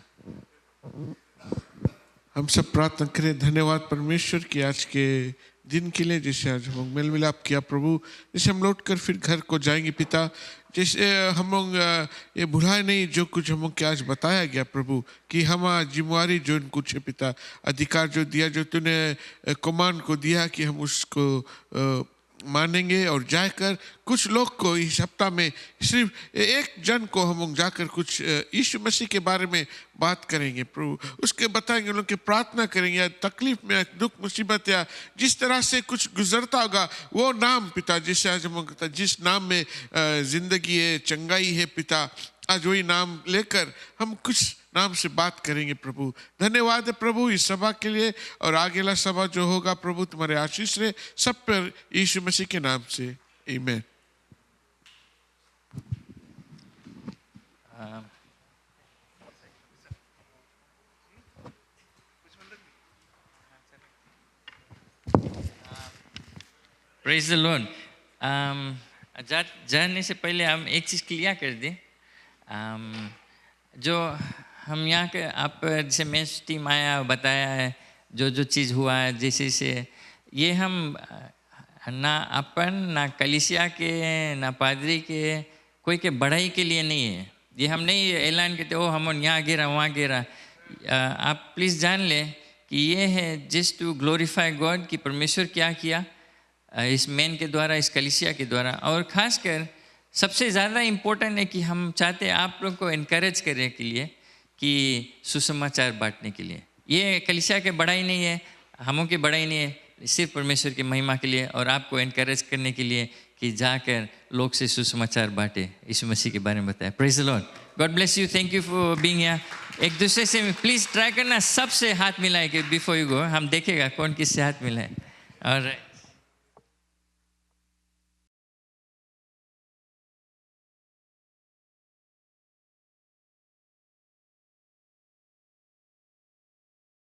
हम सब प्रार्थना करें। धन्यवाद परमेश्वर की आज के दिन के लिए, जैसे आज हम लोग मेल मिलाप किया प्रभु, जैसे हम लौट कर फिर घर को जाएंगे पिता, जैसे हम लोग ये भुलाए नहीं जो कुछ हम लोग के आज बताया गया प्रभु, कि हमारा जिम्मेवारी जो कुछ है पिता, अधिकार जो दिया, जो तूने कमांड को दिया कि हम उसको मानेंगे और जाकर कुछ लोग को इस सप्ताह में सिर्फ एक जन को हम लोग जाकर कुछ यीशु मसीह के बारे में बात करेंगे प्रभु, उसके बताएंगे, उन लोग की प्रार्थना करेंगे, या तकलीफ में दुख मुसीबत या जिस तरह से कुछ गुजरता होगा वो नाम पिता, जिससे आज हम जिस नाम में जिंदगी है, चंगाई है पिता, आज वही नाम लेकर हम कुछ नाम से बात करेंगे प्रभु। धन्यवाद है प्रभु इस सभा के लिए, और आगेला सभा जो होगा प्रभु तुम्हारे आशीष रहे सब पर यीशु मसीह के नाम से, आमीन। Praise the Lord. जाने से पहले हम एक चीज़ क्लियर कर दें। जो हम यहाँ के आप जैसे मैच टीम आया बताया है जो जो चीज़ हुआ है, जैसे से ये हम ना अपन ना कलीसिया के ना पादरी के कोई के बढ़ाई के लिए नहीं है। ये हम नहीं ऐलान करते ओ हम यहाँ गिरा वहाँ गिरा। आप प्लीज़ जान लें कि ये है जस्ट टू ग्लोरीफाई गॉड कि परमेश्वर क्या किया इस मैन के द्वारा, इस कलीसिया के द्वारा। और ख़ासकर सबसे ज़्यादा इम्पोर्टेंट है कि हम चाहते हैं आप लोग को इनकरेज करने के लिए कि सुसमाचार बांटने के लिए। ये कलीसिया के बढ़ाई नहीं है, हमों की बढ़ाई नहीं है, सिर्फ परमेश्वर की महिमा के लिए और आपको इनकरेज करने के लिए कि जाकर लोग से सुसमाचार बांटे, यीशु मसीह के बारे में बताए। Praise the Lord. God bless you. Thank you for being here. एक दूसरे से प्लीज़ ट्राई करना सबसे हाथ मिलाए कि बिफोर यू गो, हम देखेगा कौन किससे हाथ मिलाए। और